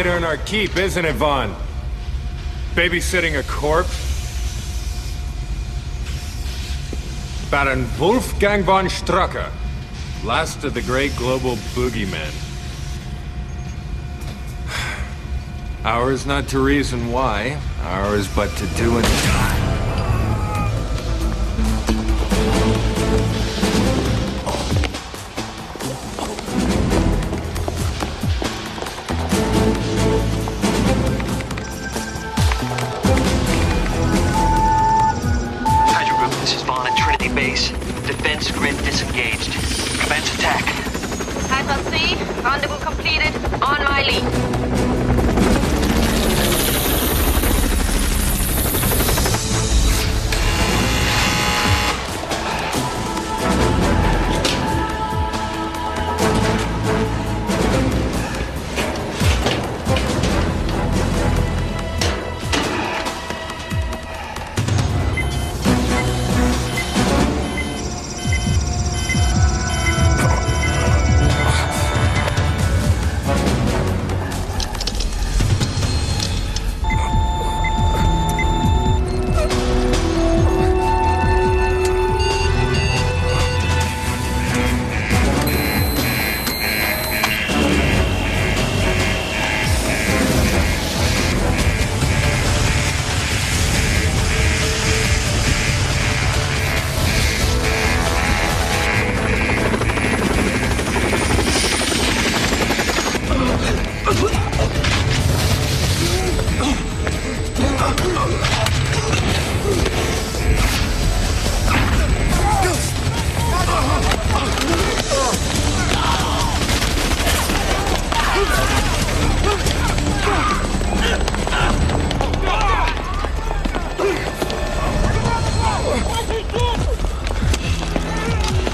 way to earn our keep, isn't it, Vaughn? Babysitting a corpse? Baron Wolfgang von Strucker, last of the great global boogeymen. Ours not to reason why, ours but to do and die. Hydra Group, this is Vaughn at Trinity Base. Defense grid disengaged. Commence attack. Type C, rendezvous completed. On my lead.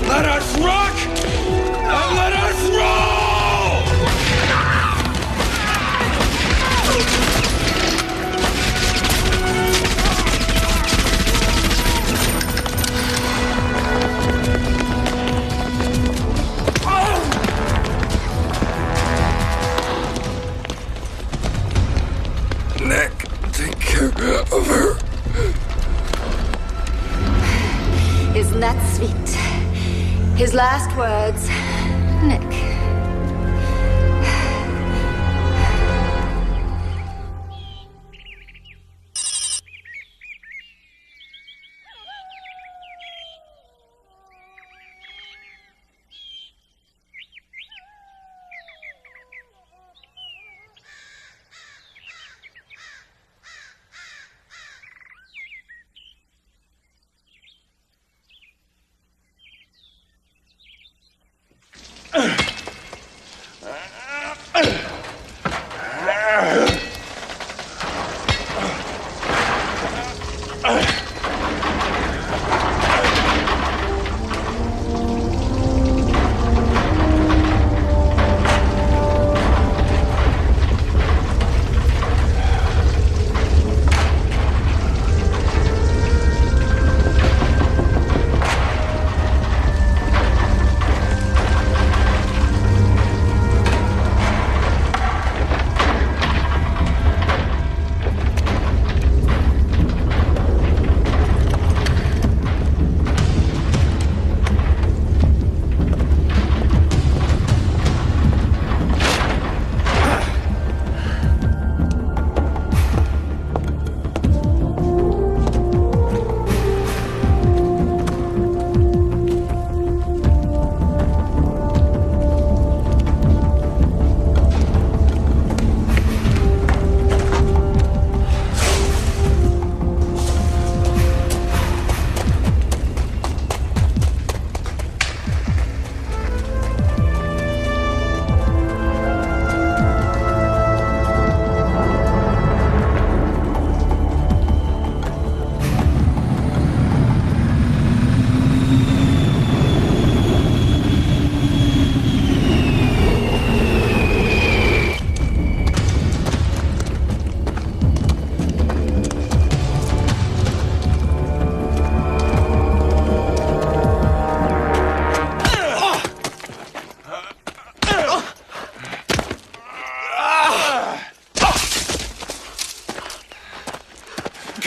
Let us rock and let us roll! Nick, take care of her. Isn't that sweet? His last words, Nick.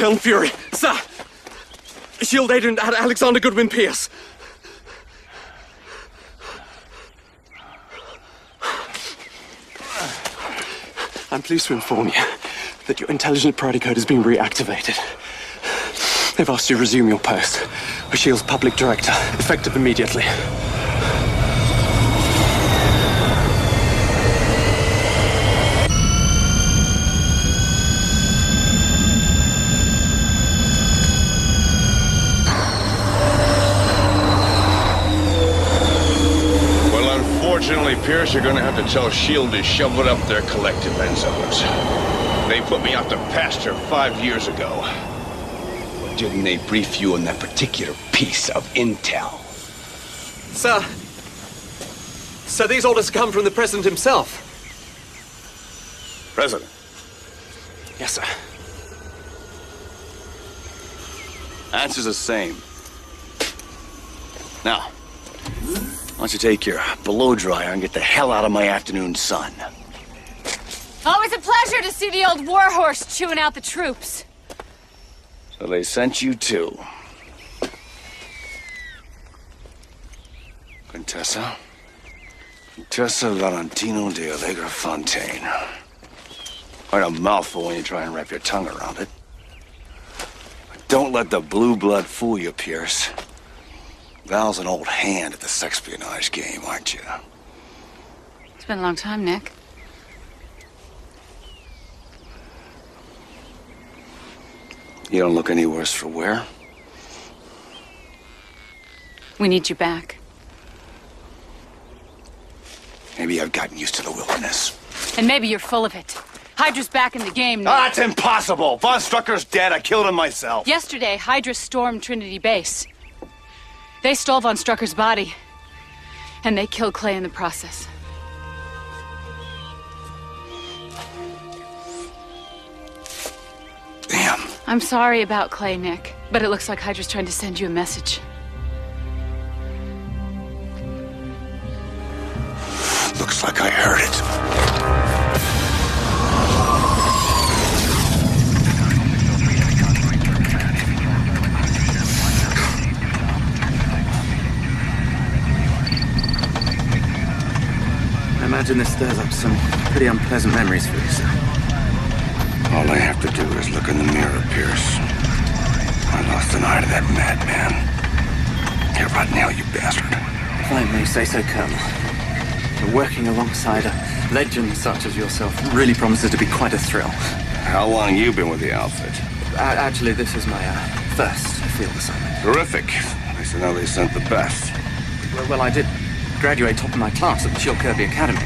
Colonel Fury. Sir! S.H.I.E.L.D. agent Alexander Goodwin Pierce. I'm pleased to inform you that your intelligent priority code has been reactivated. They've asked you to resume your post as S.H.I.E.L.D.'s public director, effective immediately. Unfortunately, Pierce, you're gonna have to tell S.H.I.E.L.D. to shove it up their collective end zones. They put me out to pasture 5 years ago. But didn't they brief you on that particular piece of intel? Sir, these orders come from the President himself. President? Yes, sir. Answer's the same. Now, why don't you take your blow dryer and get the hell out of my afternoon sun? Always a pleasure to see the old warhorse chewing out the troops. So they sent you too. Contessa Valentino de Allegra Fontaine. Quite a mouthful when you try and wrap your tongue around it. But don't let the blue blood fool you, Pierce. Val's an old hand at the sexpionage game, aren't you? It's been a long time, Nick. You don't look any worse for wear. We need you back. Maybe I've gotten used to the wilderness. And maybe you're full of it. Hydra's back in the game, Nick. That's impossible! Von Strucker's dead. I killed him myself. Yesterday, Hydra stormed Trinity Base. They stole Von Strucker's body. And they killed Clay in the process. Damn. I'm sorry about Clay, Nick. But it looks like Hydra's trying to send you a message. Looks like I heard it. I imagine this stirs up some pretty unpleasant memories for you, sir. All I have to do is look in the mirror, Pierce. I lost an eye to that madman. Here, right now, you bastard. If I may say so, Colonel, working alongside a legend such as yourself really promises to be quite a thrill. How long you been with the outfit? Actually, this is my first field assignment. Terrific. At least I know they sent the best. Well, I did graduate top of my class at the S.H.I.E.L.D. Kirby Academy.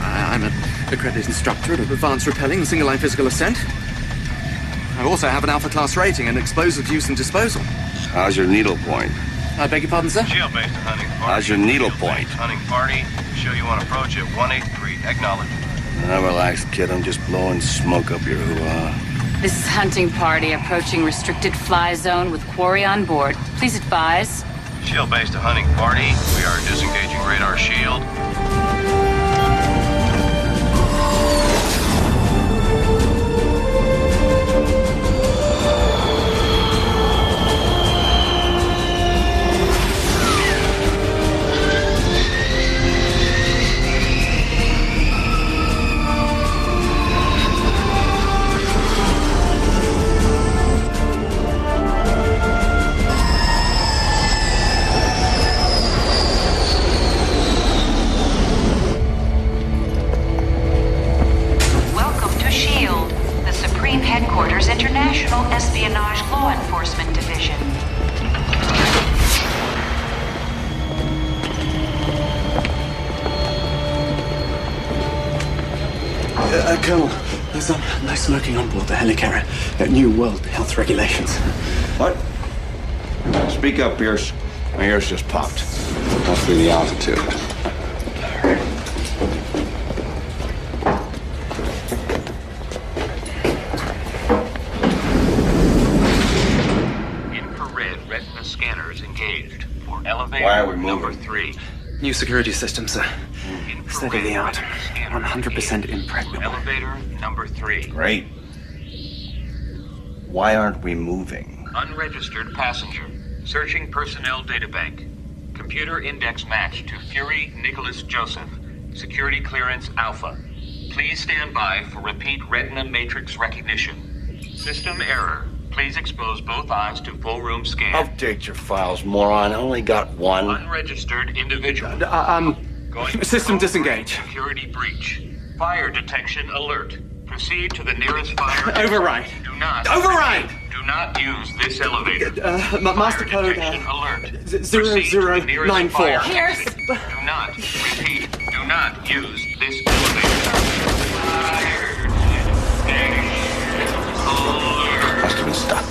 I'm an accredited instructor of advanced repelling and single-line physical ascent. I also have an Alpha class rating in explosive use and disposal. How's your needle point? I beg your pardon, sir? S.H.I.E.L.D. based on hunting party. How's your needle S.H.I.E.L.D. point? based hunting party. Show you on approach at 183. Acknowledge. Now relax, kid. I'm just blowing smoke up your hoo-ha. This is Hunting Party approaching restricted fly zone with quarry on board. Please advise. S.H.I.E.L.D. based on hunting party. We are disengaging radar shield. Headquarters International Espionage Law Enforcement Division. Colonel, there's no smoking on board the helicarrier. New World Health regulations. What? Speak up, Pierce. My ears just popped. Must be the altitude. Scanners engaged for elevator Why are we moving? number 3. New security system, sir. State of the art. 100% impregnable. Elevator number 3. Great. Why aren't we moving? Unregistered passenger. Searching personnel databank. Computer index match to Fury Nicholas Joseph. Security clearance Alpha. Please stand by for repeat retina matrix recognition. System error. Please expose both eyes to full room scan. Update your files, moron. I only got one. Unregistered individual. System System disengage. Security breach. Fire detection alert. Proceed to the nearest fire. Override. Do not. Override! Do not use this elevator. Master code, Fire detection alert. 0094. Pierce! Do not. Repeat. Do not use this elevator. Fire detection alert. Must have been stuck.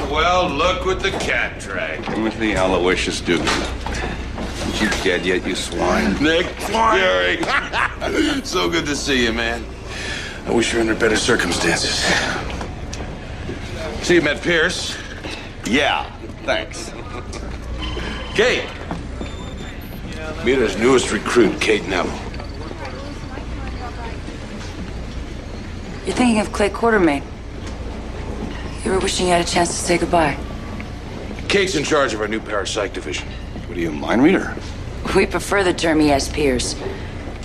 Well, look what the cat dragged. Timothy Aloysius Dugan. Aren't you dead yet, you swine? Nick Fury. So good to see you, man. I wish you were under better circumstances. So you met Pierce? Yeah, thanks. Kate. Meet his newest recruit, Kate Neville. You're thinking of Clay Quartermain. You were wishing you had a chance to say goodbye. Kate's in charge of our new parapsych division. What are you, a mind reader? We prefer the term E.S. Pierce.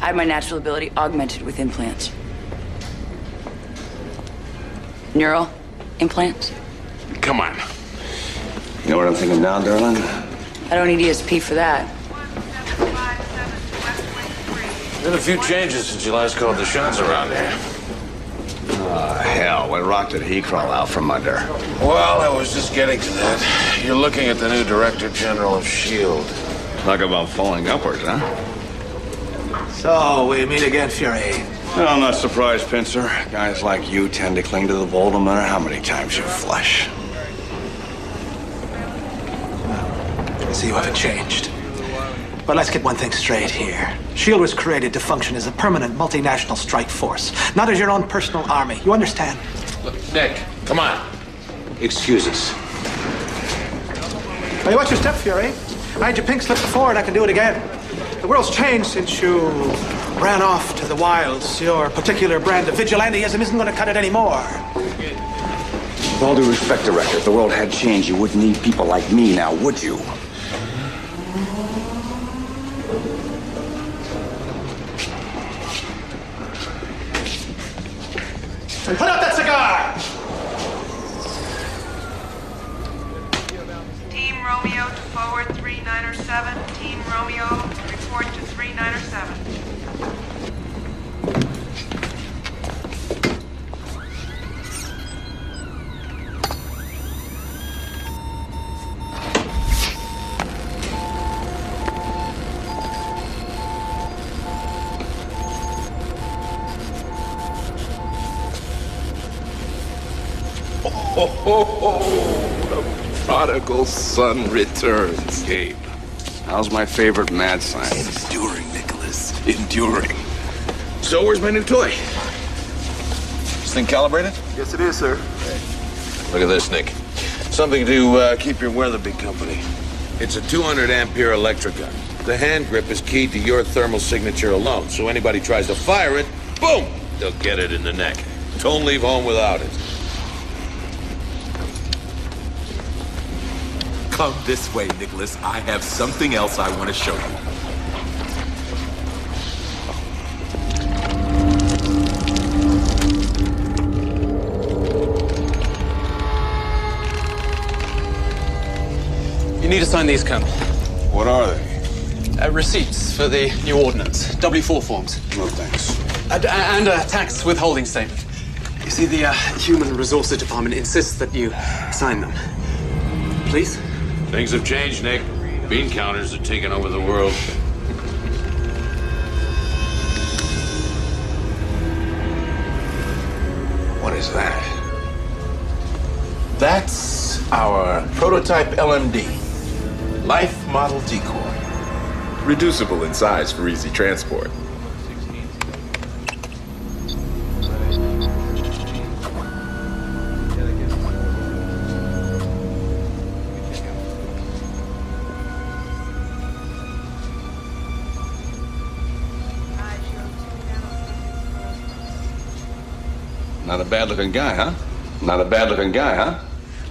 I had my natural ability augmented with implants. Neural implants? Come on. You know what I'm thinking now, darling? I don't need ESP for that. Been a few changes since you last called the shots around here. Hell, what rock did he crawl out from under? Well, I was just getting to that. You're looking at the new Director General of S.H.I.E.L.D. Talk about falling upwards, huh? So, we meet again, Fury. No, I'm not surprised, Pincer. Guys like you tend to cling to the bold no matter how many times you flush. I see you haven't changed. But let's get one thing straight here. S.H.I.E.L.D. was created to function as a permanent multinational strike force, not as your own personal army. You understand? Look, Nick, come on. Excuse us. Hey, watch your step, Fury. I had your pink slip before, and I can do it again. The world's changed since you ran off to the wilds. Your particular brand of vigilanteism isn't going to cut it anymore. With all due respect, Director, if the world had changed, you wouldn't need people like me now, would you? And put out that cigar! Team Romeo to forward 3907. Team Romeo, report to 3907. The prodigal son returns. Gabe, how's my favorite mad scientist? Enduring, Nicholas. Enduring. So where's my new toy? This thing calibrated? Yes, it is, sir. Look at this, Nick. Something to keep your Weatherby company. It's a 200 ampere electric gun. The hand grip is keyed to your thermal signature alone, so anybody tries to fire it, boom, they'll get it in the neck. Don't leave home without it. Come this way, Nicholas. I have something else I want to show you. You need to sign these, Colonel. What are they? Receipts for the new ordnance. W4 forms. No thanks. And a tax withholding statement. You see, the Human Resources Department insists that you sign them. Please? Things have changed, Nick. Bean counters are taking over the world. What is that? That's our prototype LMD. Life Model Decoy. Reducible in size for easy transport. Not a bad-looking guy, huh? Not a bad-looking guy, huh?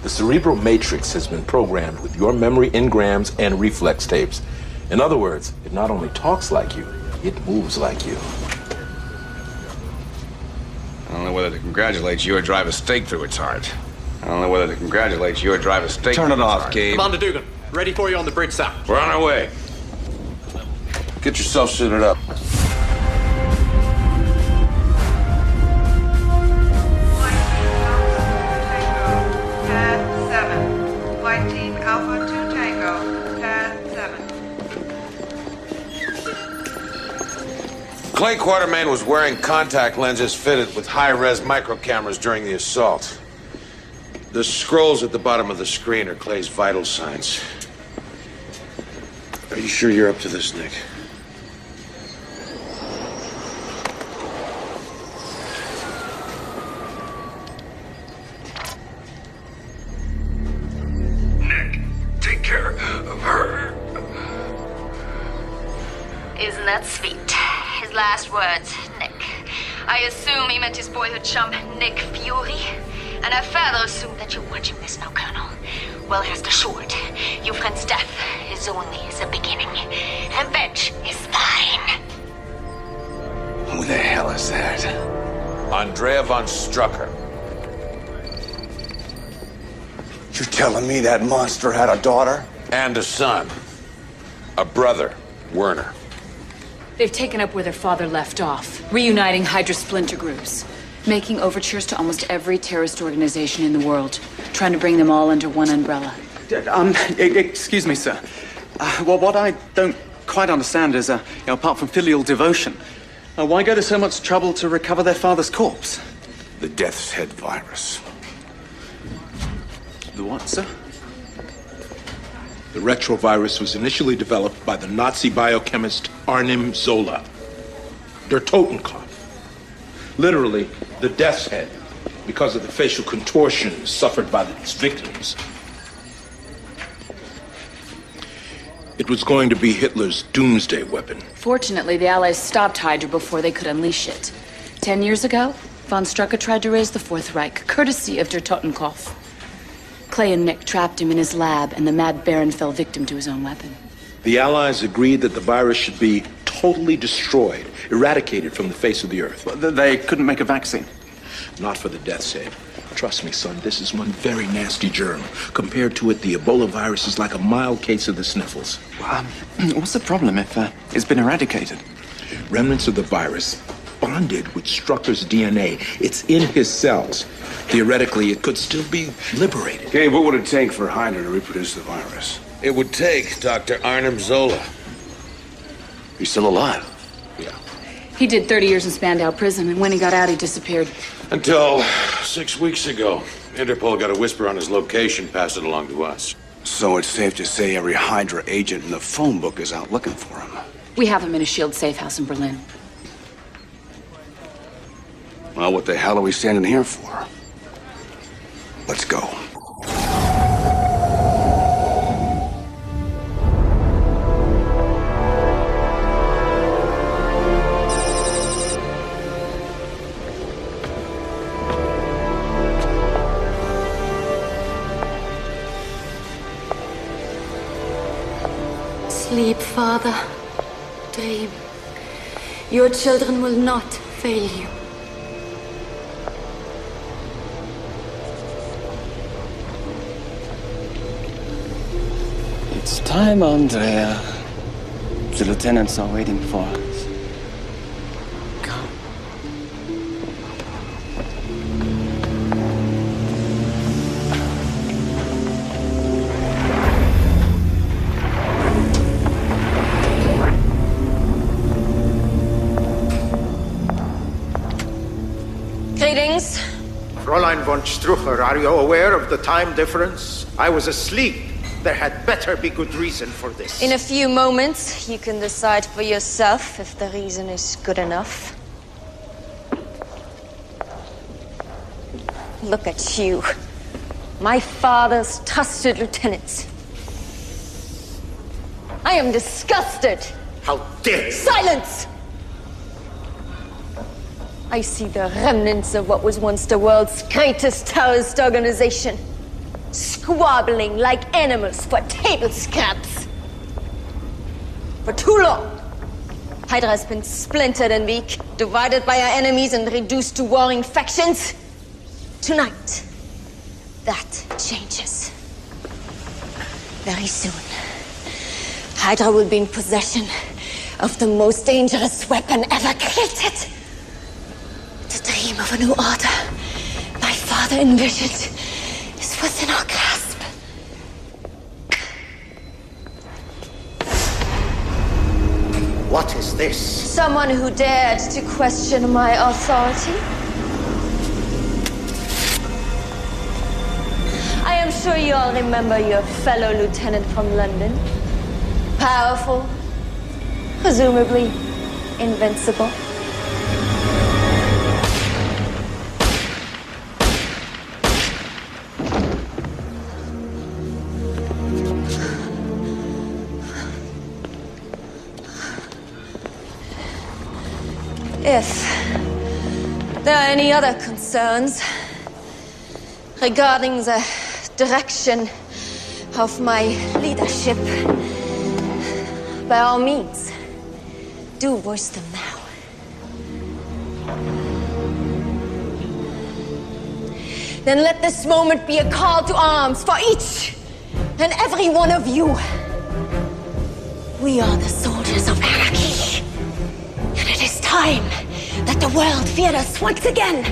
The cerebral matrix has been programmed with your memory engrams and reflex tapes. In other words, it not only talks like you, it moves like you. I don't know whether to congratulate you or drive a stake through its heart. I don't know whether to congratulate you or drive a stake Turn through it its off, heart. Gabe. Commander Dugan, ready for you on the bridge, sir. We're on our way. Get yourself suited up. Pad 7. Flight Team Alpha 2 Tango. Pad 7. Clay Quartermain was wearing contact lenses fitted with high-res micro cameras during the assault. The scrolls at the bottom of the screen are Clay's vital signs. Are you sure you're up to this, Nick? Nick, take care of her. Isn't that sweet? His last words, Nick. I assume he meant his boyhood chum, Nick Fury. And I further assume that you're watching this now, Colonel. Well, rest assured, your friend's death is only the beginning. Revenge is thine. Who the hell is that? Andrea von Strucker. You telling me that monster had a daughter? And a son. A brother, Werner. They've taken up where their father left off, reuniting Hydra splinter groups, making overtures to almost every terrorist organization in the world, trying to bring them all under one umbrella. Excuse me, sir. Well, what I don't quite understand is, apart from filial devotion, why go to so much trouble to recover their father's corpse? The Death's Head virus. The what, sir? The retrovirus was initially developed by the Nazi biochemist Arnim Zola. Der Totenkopf. Literally, the death's head, because of the facial contortions suffered by its victims. It was going to be Hitler's doomsday weapon. Fortunately, the Allies stopped Hydra before they could unleash it. 10 years ago, von Strucker tried to raise the Fourth Reich, courtesy of Der Totenkopf. Clay and Nick trapped him in his lab, and the Mad Baron fell victim to his own weapon. The Allies agreed that the virus should be totally destroyed, eradicated from the face of the earth. They couldn't make a vaccine? Not for the Death's Head. Trust me, son, this is one very nasty germ. Compared to it, the Ebola virus is like a mild case of the sniffles. What's the problem if it's been eradicated? Remnants of the virus bonded with Strucker's DNA. It's in his cells. Theoretically, it could still be liberated. Gabe, what would it take for Hydra to reproduce the virus? It would take Dr. Arnim Zola. He's still alive? Yeah. He did 30 years in Spandau prison, and when he got out, he disappeared. Until 6 weeks ago. Interpol got a whisper on his location, passed it along to us. So it's safe to say every Hydra agent in the phone book is out looking for him. We have him in a SHIELD safe house in Berlin. Well, what the hell are we standing here for? Let's go. Sleep, Father. Dream. Your children will not fail you. It's time, Andrea. The lieutenants are waiting for us. Come. Greetings. Fräulein von Strucker, are you aware of the time difference? I was asleep. There had better be good reason for this. In a few moments, you can decide for yourself if the reason is good enough. Look at you. My father's trusted lieutenants. I am disgusted. How dare you! Silence! I see the remnants of what was once the world's greatest terrorist organization. Squabbling like animals for table scraps. For too long, Hydra has been splintered and weak, divided by our enemies and reduced to warring factions. Tonight, that changes. Very soon, Hydra will be in possession of the most dangerous weapon ever created. The dream of a new order my father envisioned is within our grasp. What is this? Someone who dared to question my authority. I am sure you all remember your fellow lieutenant from London. Powerful, presumably invincible. If there are any other concerns regarding the direction of my leadership, by all means, do voice them now. Then let this moment be a call to arms for each and every one of you. We are the soldiers of anarchy. And it is time that the world feared us once again.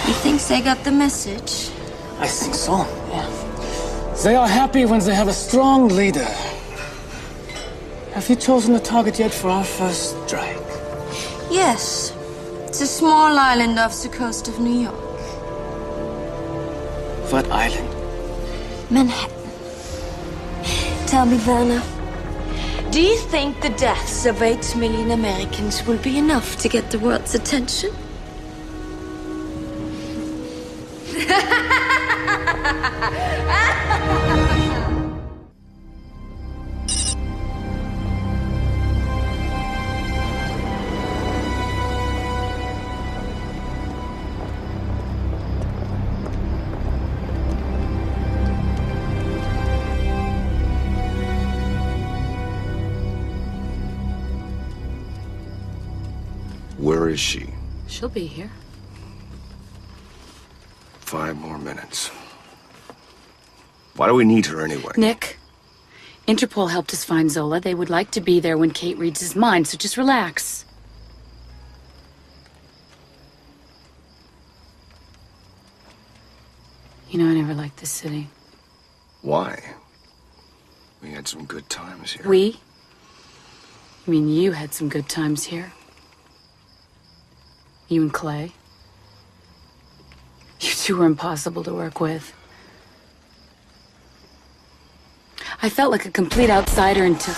You think they got the message? I think so, yeah. They are happy when they have a strong leader. Have you chosen a target yet for our first strike? Yes. It's a small island off the coast of New York. What island? Manhattan. Tell me, Werner, do you think the deaths of 8 million Americans will be enough to get the world's attention? Where is she? She'll be here. 5 more minutes. Why do we need her anyway? Nick, Interpol helped us find Zola. They would like to be there when Kate reads his mind, so just relax. You know, I never liked this city. Why? We had some good times here. We? I mean, you had some good times here. You and Clay. You two were impossible to work with. I felt like a complete outsider until...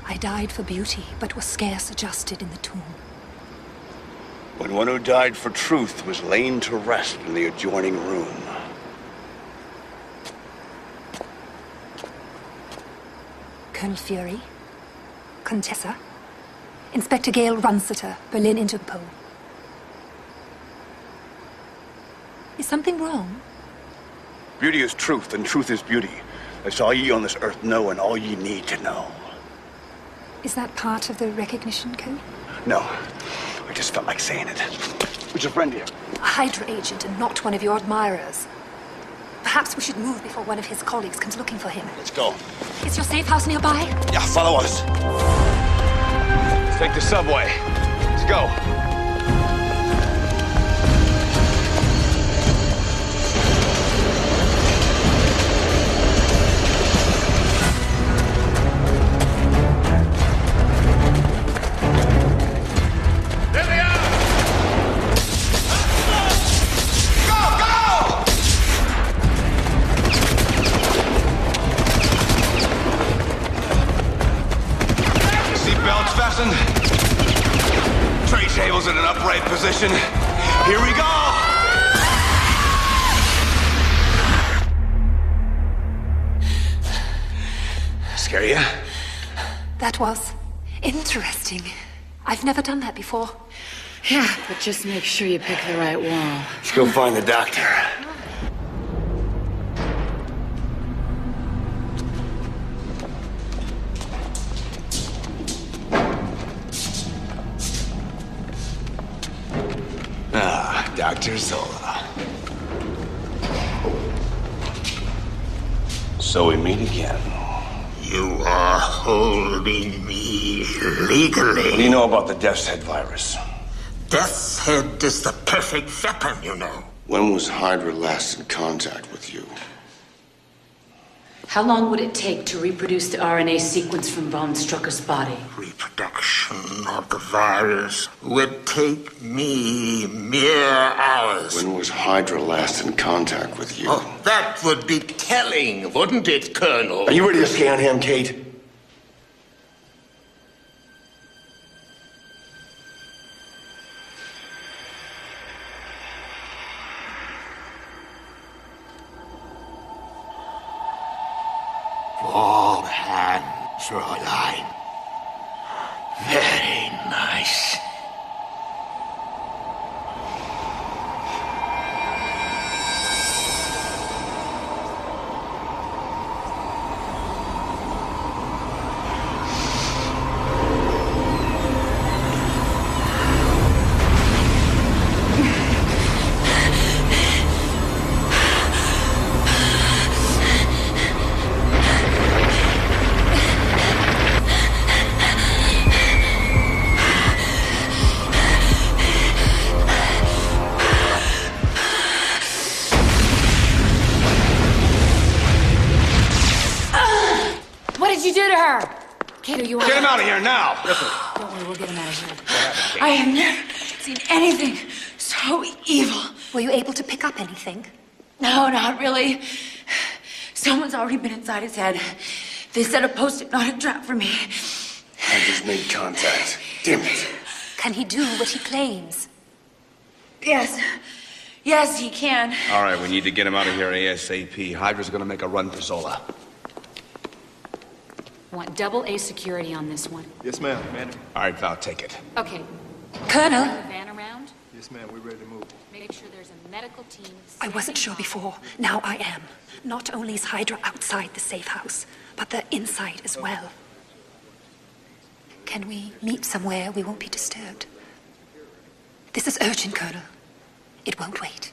I died for beauty, but was scarce adjusted in the tomb. When one who died for truth was lain to rest in the adjoining room. Colonel Fury, Contessa, Inspector Gail Runseter, Berlin Interpol. Is something wrong? Beauty is truth, and truth is beauty. That's all ye on this earth know, and all ye need to know. Is that part of the recognition code? No, I just felt like saying it. Who's your friend here? A Hydra agent and not one of your admirers. Perhaps we should move before one of his colleagues comes looking for him. Let's go. Is your safe house nearby? Yeah, follow us. Let's take the subway. Let's go. shields in an upright position. Here we go! Scare ya? That was interesting. I've never done that before. Yeah, but just make sure you pick the right wall. Let's go find the doctor. Ah, Dr. Zola. So we meet again. You are holding me legally. What do you know about the Death's Head virus? Death's Head is the perfect weapon, you know. When was Hydra last in contact with you? How long would it take to reproduce the RNA sequence from Von Strucker's body? Reproduction of the virus would take me mere hours. When was Hydra last in contact with you? Oh, that would be telling, wouldn't it, Colonel? Are you ready to scan him, Kate? All hands, Fräulein. Very nice. What did you do to her? Kate, are you Get him out of here now! Don't worry, we'll get him out of here. I have never seen anything so evil. Were you able to pick up anything? No, not really. Someone's already been inside his head. They set a post-hypnotic trap for me. I just made contact. Damn it. Can he do what he claims? Yes. Yes, he can. All right, we need to get him out of here ASAP. Hydra's gonna make a run for Zola. I want double A security on this one. Yes, ma'am. All right, Val, take it. Okay. Colonel? Move the van around. Yes, ma'am. We're ready to move. Make sure there's a medical team. I wasn't sure before. Now I am. Not only is Hydra outside the safe house, but they're inside as well. Can we meet somewhere we won't be disturbed? This is urgent, Colonel. It won't wait.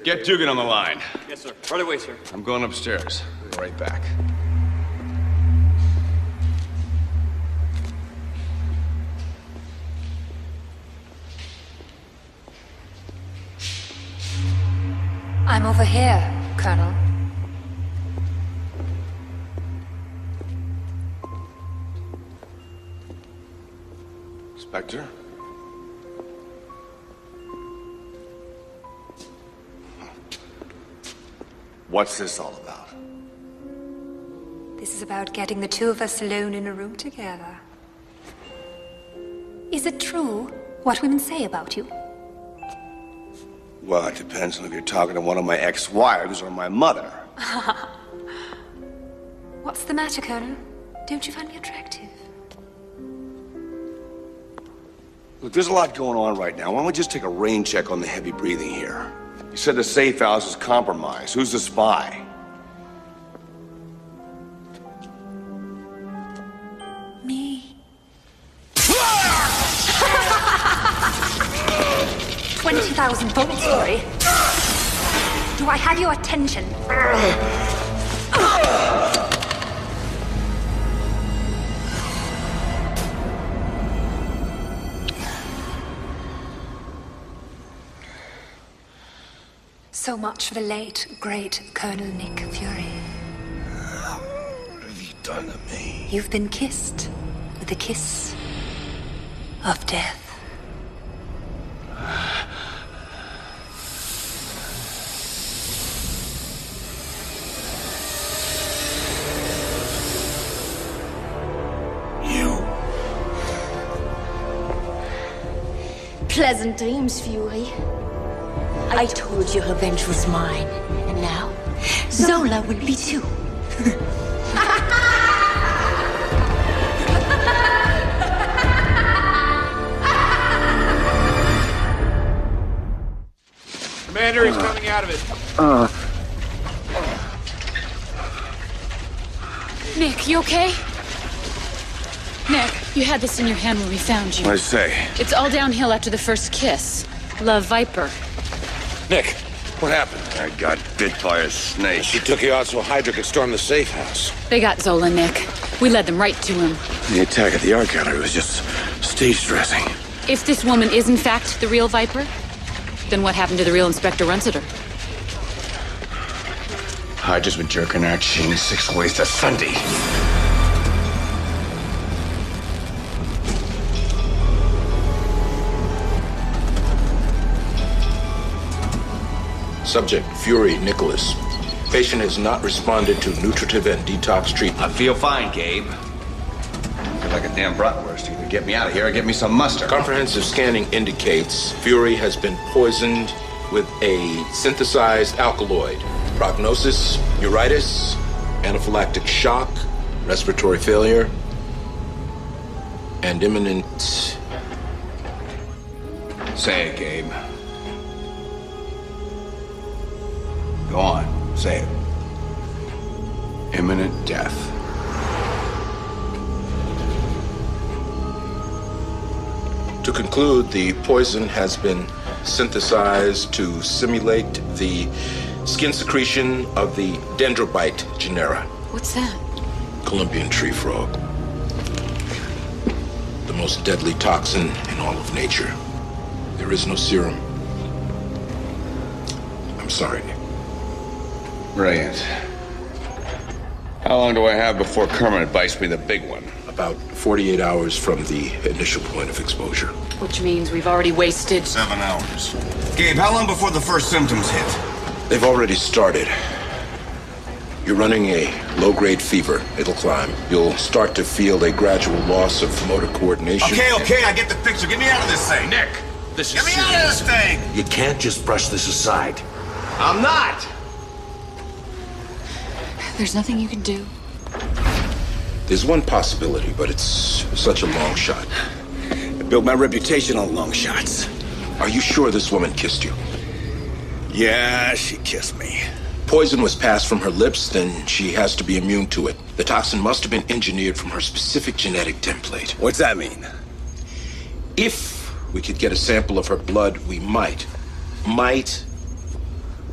Get Dugan on the line. Yes, sir. Right away, sir. I'm going upstairs. We'll be right back. I'm over here, Colonel. Spectre? What's this all about? This is about getting the two of us alone in a room together. Is it true what women say about you? Well, it depends on if you're talking to one of my ex-wives or my mother. What's the matter, Colonel? Don't you find me attractive? Look, there's a lot going on right now. Why don't we just take a rain check on the heavy breathing here? You said the safe house is compromised. Who's the spy? Me. 20,000 volts, sorry. Do I have your attention? So much for the late, great Colonel Nick Fury. What have you done to me? You've been kissed with the kiss of death. You Pleasant dreams, Fury. I told you revenge was mine, and now Zola will be too. Commander is coming out of it. Nick, you okay? Nick, you had this in your hand when we found you. What'd I say? It's all downhill after the first kiss. Love Viper. Nick, what happened? I got bit by a snake. She took you out so Hydra could storm the safe house. They got Zola, Nick. We led them right to him. The attack at the art gallery was just stage dressing. If this woman is in fact the real Viper, then what happened to the real Inspector Runciter? Hydra's been jerking our chain 6 ways to Sunday. Subject, Fury Nicholas. Patient has not responded to nutritive and detox treatment. I feel fine, Gabe. I feel like a damn bratwurst. Either get me out of here or get me some mustard. Comprehensive scanning indicates Fury has been poisoned with a synthesized alkaloid. Prognosis, neuritis, anaphylactic shock, respiratory failure, and imminent... Say it, Gabe. Go on, say it. Imminent death. To conclude, the poison has been synthesized to simulate the skin secretion of the dendrobite genera. What's that? Colombian tree frog. The most deadly toxin in all of nature. There is no serum. I'm sorry, Nick. Brilliant. How long do I have before Kermit bites me the big one? About 48 hours from the initial point of exposure. Which means we've already wasted 7 hours. Gabe, how long before the first symptoms hit? They've already started. You're running a low-grade fever. It'll climb. You'll start to feel a gradual loss of motor coordination. Okay, I get the picture. Get me out of this thing. Nick, this is Get me out of this thing! You can't just brush this aside. I'm not! There's nothing you can do. There's one possibility, but it's such a long shot. I built my reputation on long shots. Are you sure this woman kissed you? Yeah, she kissed me. Poison was passed from her lips, then she has to be immune to it. The toxin must have been engineered from her specific genetic template. What's that mean? If we could get a sample of her blood, we might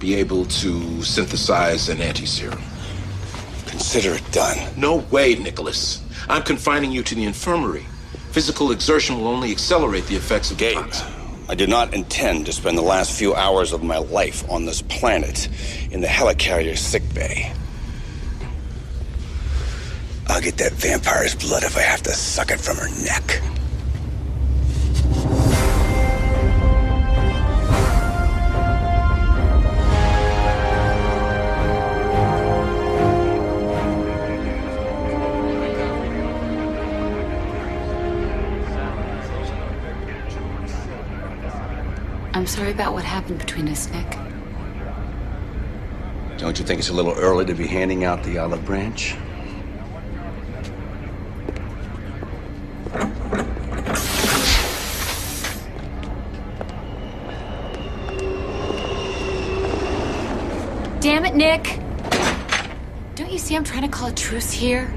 be able to synthesize an anti-serum. Consider it done. No way, Nicholas. I'm confining you to the infirmary. Physical exertion will only accelerate the effects of Gabe, I did not intend to spend the last few hours of my life on this planet in the helicarrier sickbay. I'll get that vampire's blood if I have to suck it from her neck. I'm sorry about what happened between us, Nick. Don't you think it's a little early to be handing out the olive branch? Damn it, Nick! Don't you see I'm trying to call a truce here?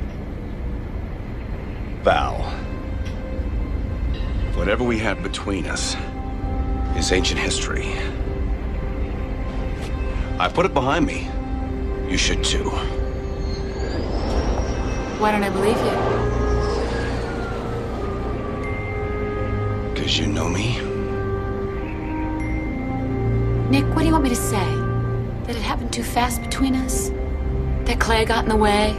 Val, whatever we have between us is ancient history. I put it behind me. You should too. Why don't I believe you? Because you know me. Nick, what do you want me to say? That it happened too fast between us? That Clay got in the way?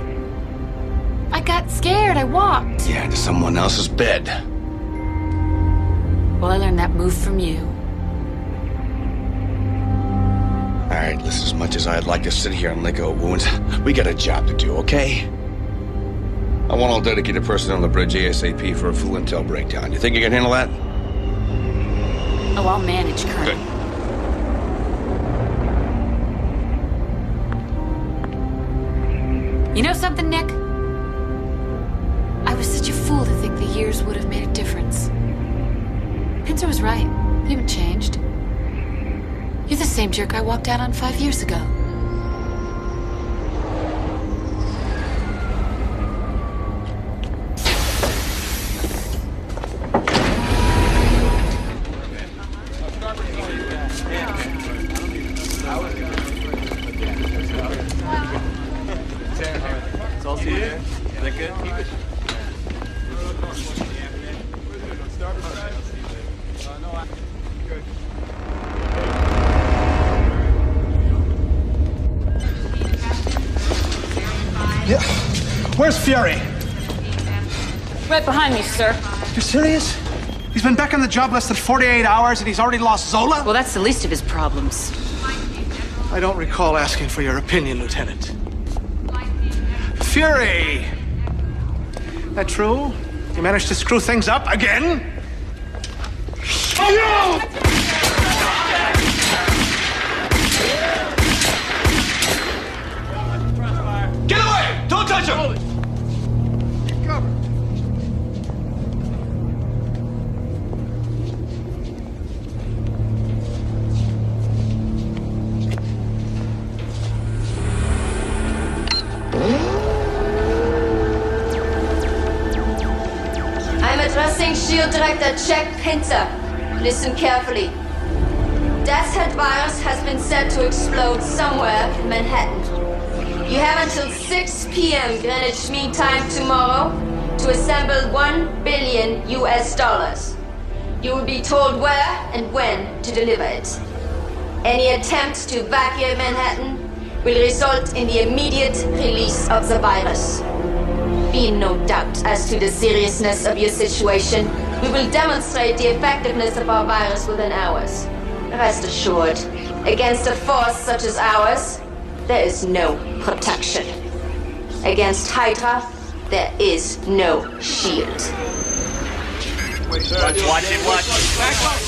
I got scared, I walked. Yeah, to someone else's bed. Well, I learned that move from you. All right, listen, as much as I'd like to sit here and lick our wounds, we got a job to do, okay? I want all dedicated personnel on the bridge ASAP for a full intel breakdown. You think you can handle that? Oh, I'll manage, Colonel. Good. You know something, Nick? I was such a fool to think the years would have made a difference. Pincer was right. You haven't changed. You're the same jerk I walked out on 5 years ago. Yeah. Where's Fury? Right behind me, sir. You serious? He's been back on the job less than 48 hours and he's already lost Zola? Well, that's the least of his problems. I don't recall asking for your opinion, Lieutenant. Fury! That true? You managed to screw things up again? Oh, no! Get away! Don't touch him! I'm addressing SHIELD Director Jack Pincer. Listen carefully. Death's Head virus has been set to explode somewhere in Manhattan. You have until 6 p.m. Greenwich Mean Time tomorrow to assemble $1 billion. You will be told where and when to deliver it. Any attempt to evacuate Manhattan will result in the immediate release of the virus. Be in no doubt as to the seriousness of your situation. We will demonstrate the effectiveness of our virus within hours. Rest assured, against a force such as ours, there is no protection. Against Hydra, there is no shield. Watch it. Back up!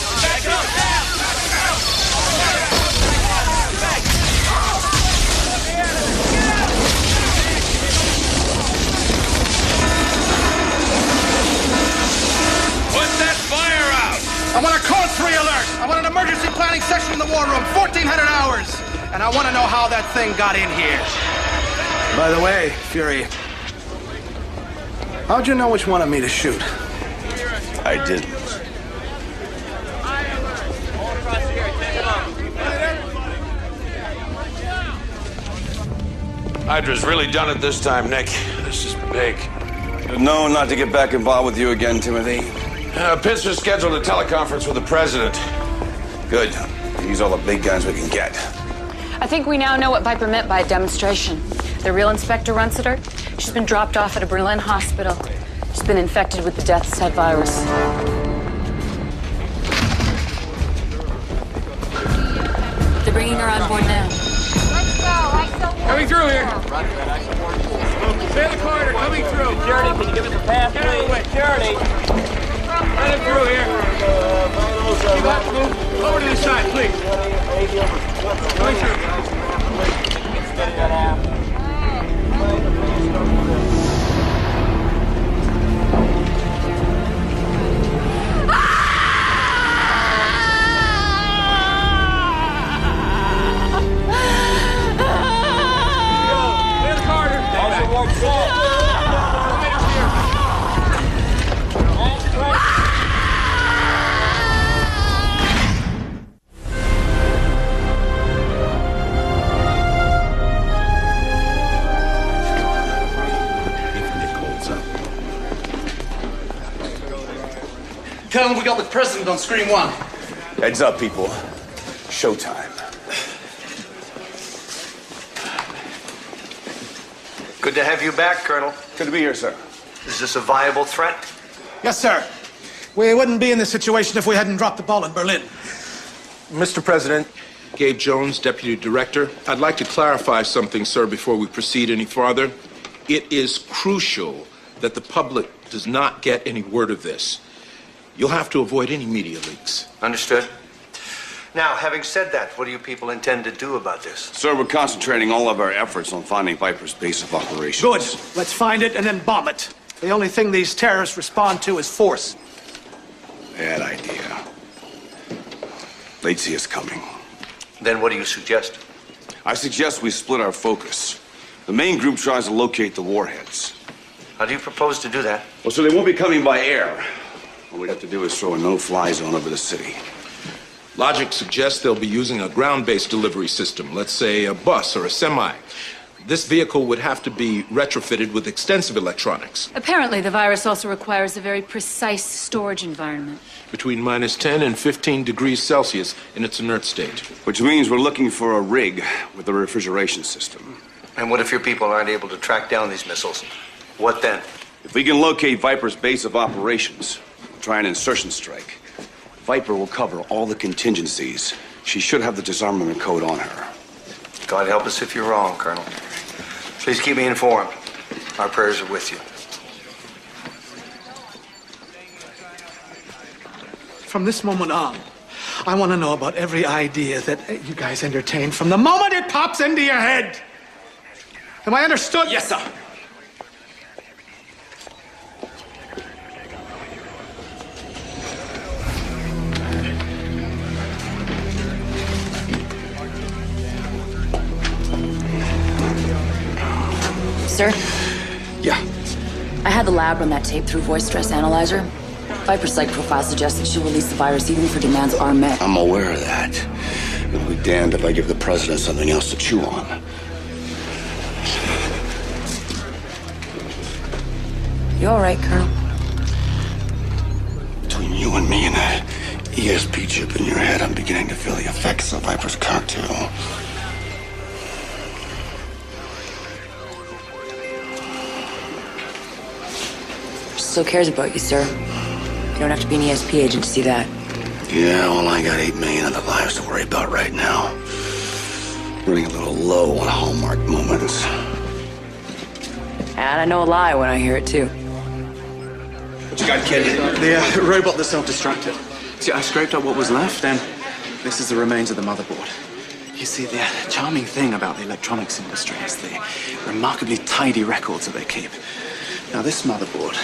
Put that fire out! I want a Code 3 alert! I want an emergency planning section in the war room, 1,400 hours! And I want to know how that thing got in here. By the way, Fury, how'd you know which one of me to shoot? I didn't. Hydra's really done it this time, Nick. This is big. No, not to get back involved with you again, Timothy. Pincer scheduled a teleconference with the president. Good. Use all the big guns we can get. I think we now know what Viper meant by a demonstration. The real Inspector Runsiter, she's been dropped off at a Berlin hospital. She's been infected with the Death's Head virus. They're bringing her on board now. Coming through here. Stay in the corridor, coming through. Security, can you give us a pass, please? Security. Let him through here. Keep up, move over to the side, please. Coming through. Tell him we got the president on screen one. Heads up, people. Showtime. Good to have you back, Colonel. Good to be here, sir. Is this a viable threat? Yes, sir. We wouldn't be in this situation if we hadn't dropped the ball in Berlin. Mr. President, Gabe Jones, Deputy Director, I'd like to clarify something, sir, before we proceed any farther. It is crucial that the public does not get any word of this. You'll have to avoid any media leaks. Understood. Now, having said that, what do you people intend to do about this? Sir, we're concentrating all of our efforts on finding Viper's base of operations. Good. Let's find it and then bomb it. The only thing these terrorists respond to is force. Bad idea. They'd see us coming. Then what do you suggest? I suggest we split our focus. The main group tries to locate the warheads. How do you propose to do that? Well, so they won't be coming by air. All we'd have to do is throw a no-fly zone over the city. Logic suggests they'll be using a ground-based delivery system, let's say a bus or a semi. This vehicle would have to be retrofitted with extensive electronics. Apparently, the virus also requires a very precise storage environment. Between -10 and 15 degrees Celsius in its inert state. Which means we're looking for a rig with a refrigeration system. And what if your people aren't able to track down these missiles? What then? If we can locate Viper's base of operations, we'll try an insertion strike. Viper will cover all the contingencies. She should have the disarmament code on her. God help us if you're wrong, Colonel. Please keep me informed. Our prayers are with you. From this moment on, I want to know about every idea that you guys entertain from the moment it pops into your head. Am I understood? Yes, sir. Sir? Yeah. I had the lab run that tape through voice stress analyzer. Viper's psych profile suggests that she'll release the virus even if her demands are met. I'm aware of that. It'll be damned if I give the president something else to chew on. You all right, Colonel? Between you and me and that ESP chip in your head, I'm beginning to feel the effects of Viper's cocktail. Still cares about you, sir. You don't have to be an ESP agent to see that. Yeah, well, I got 8 million other lives to worry about right now. Running a little low on Hallmark moments. And I know a lie when I hear it, too. What you got, kid? The robot that self-destructed. See, I scraped up what was left, and this is the remains of the motherboard. You see, the charming thing about the electronics industry is the remarkably tidy records that they keep. Now, this motherboard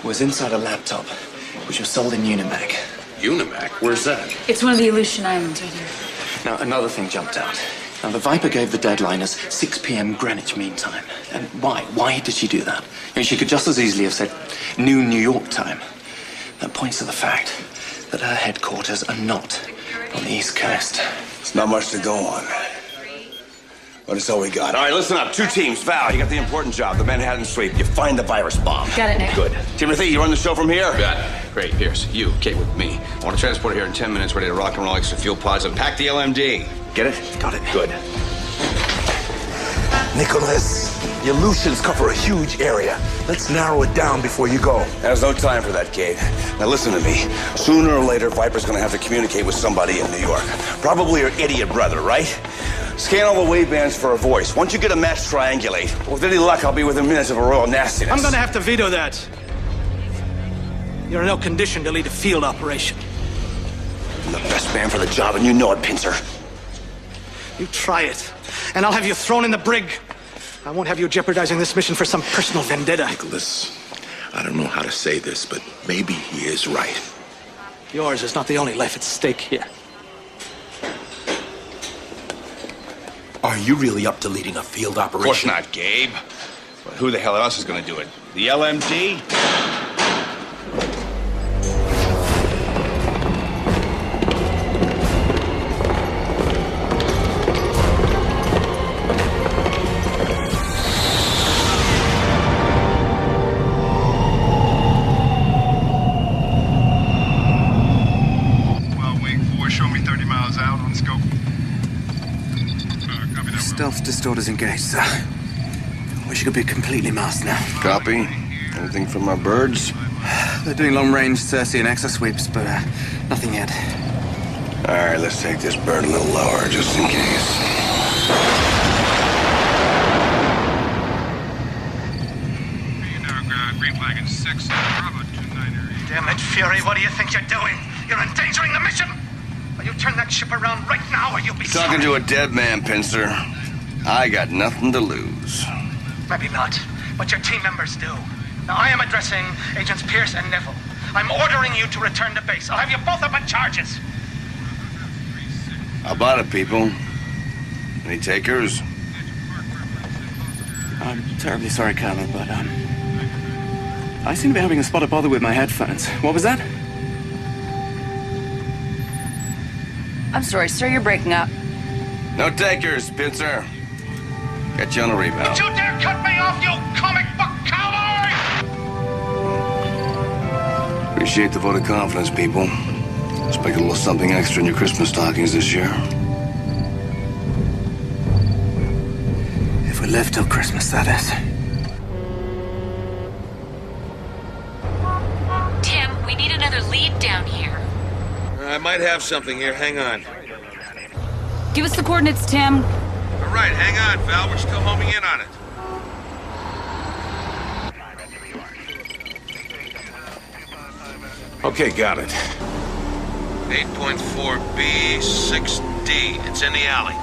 was inside a laptop, which was sold in Unimac. Unimac? Where's that? It's one of the Aleutian Islands right here. Now, another thing jumped out. Now, the Viper gave the deadline as 6 p.m. Greenwich Mean Time. And why? Why did she do that? She could just as easily have said noon New York time. That points to the fact that her headquarters are not on the East Coast. It's not much to go on. But it's all we got. All right, listen up. 2 teams. Val, you got the important job, the Manhattan sweep. You find the virus bomb. Got it, Nick. Good. Timothy, you run the show from here? Got it. Great. Pierce, you, Kate with me. I want to transport here in 10 minutes, ready to rock and roll extra fuel pods and pack the LMD. Get it? Got it. Good. Nicholas, the Aleutians cover a huge area. Let's narrow it down before you go. There's no time for that, Kate. Now listen to me. Sooner or later, Viper's gonna have to communicate with somebody in New York. Probably her idiot brother, right? Scan all the wavebands for a voice. Once you get a match, triangulate. With any luck, I'll be within minutes of a royal nastiness. I'm gonna have to veto that. You're in no condition to lead a field operation. I'm the best man for the job, and you know it, Pincer. You try it, and I'll have you thrown in the brig. I won't have you jeopardizing this mission for some personal vendetta. Nicholas, I don't know how to say this, but maybe he is right. Yours is not the only life at stake here. Are you really up to leading a field operation? Of course not, Gabe. But who the hell else is going to do it? The LMD? Stealth distorters engaged, sir. Wish you could be completely masked now. Copy. Anything from our birds? They're doing long-range Cersei and Exa sweeps, but nothing yet. All right, let's take this bird a little lower, just in case. Green flag in 6, Bravo 298. Damn it, Fury, what do you think you're doing? You're endangering the mission! Will you turn that ship around right now or you'll be Talking to a dead man, Pincer. I got nothing to lose. Maybe not, but your team members do. Now, I am addressing Agents Pierce and Neville. I'm ordering you to return to base. I'll have you both up on charges. How about it, people? Any takers? I'm terribly sorry, Colonel, but, I seem to be having a spot of bother with my headphones. What was that? I'm sorry, sir, you're breaking up. No takers, Pincer. Get you on a rebound. Don't you dare cut me off, you comic book cowboy! Appreciate the vote of confidence, people. Expect a little something extra in your Christmas stockings this year. If we live till Christmas, that is. Tim, we need another lead down here. I might have something here. Hang on. Give us the coordinates, Tim. All right, hang on, Val. We're still homing in on it. Okay, got it. 8.4B, 6D. It's in the alley.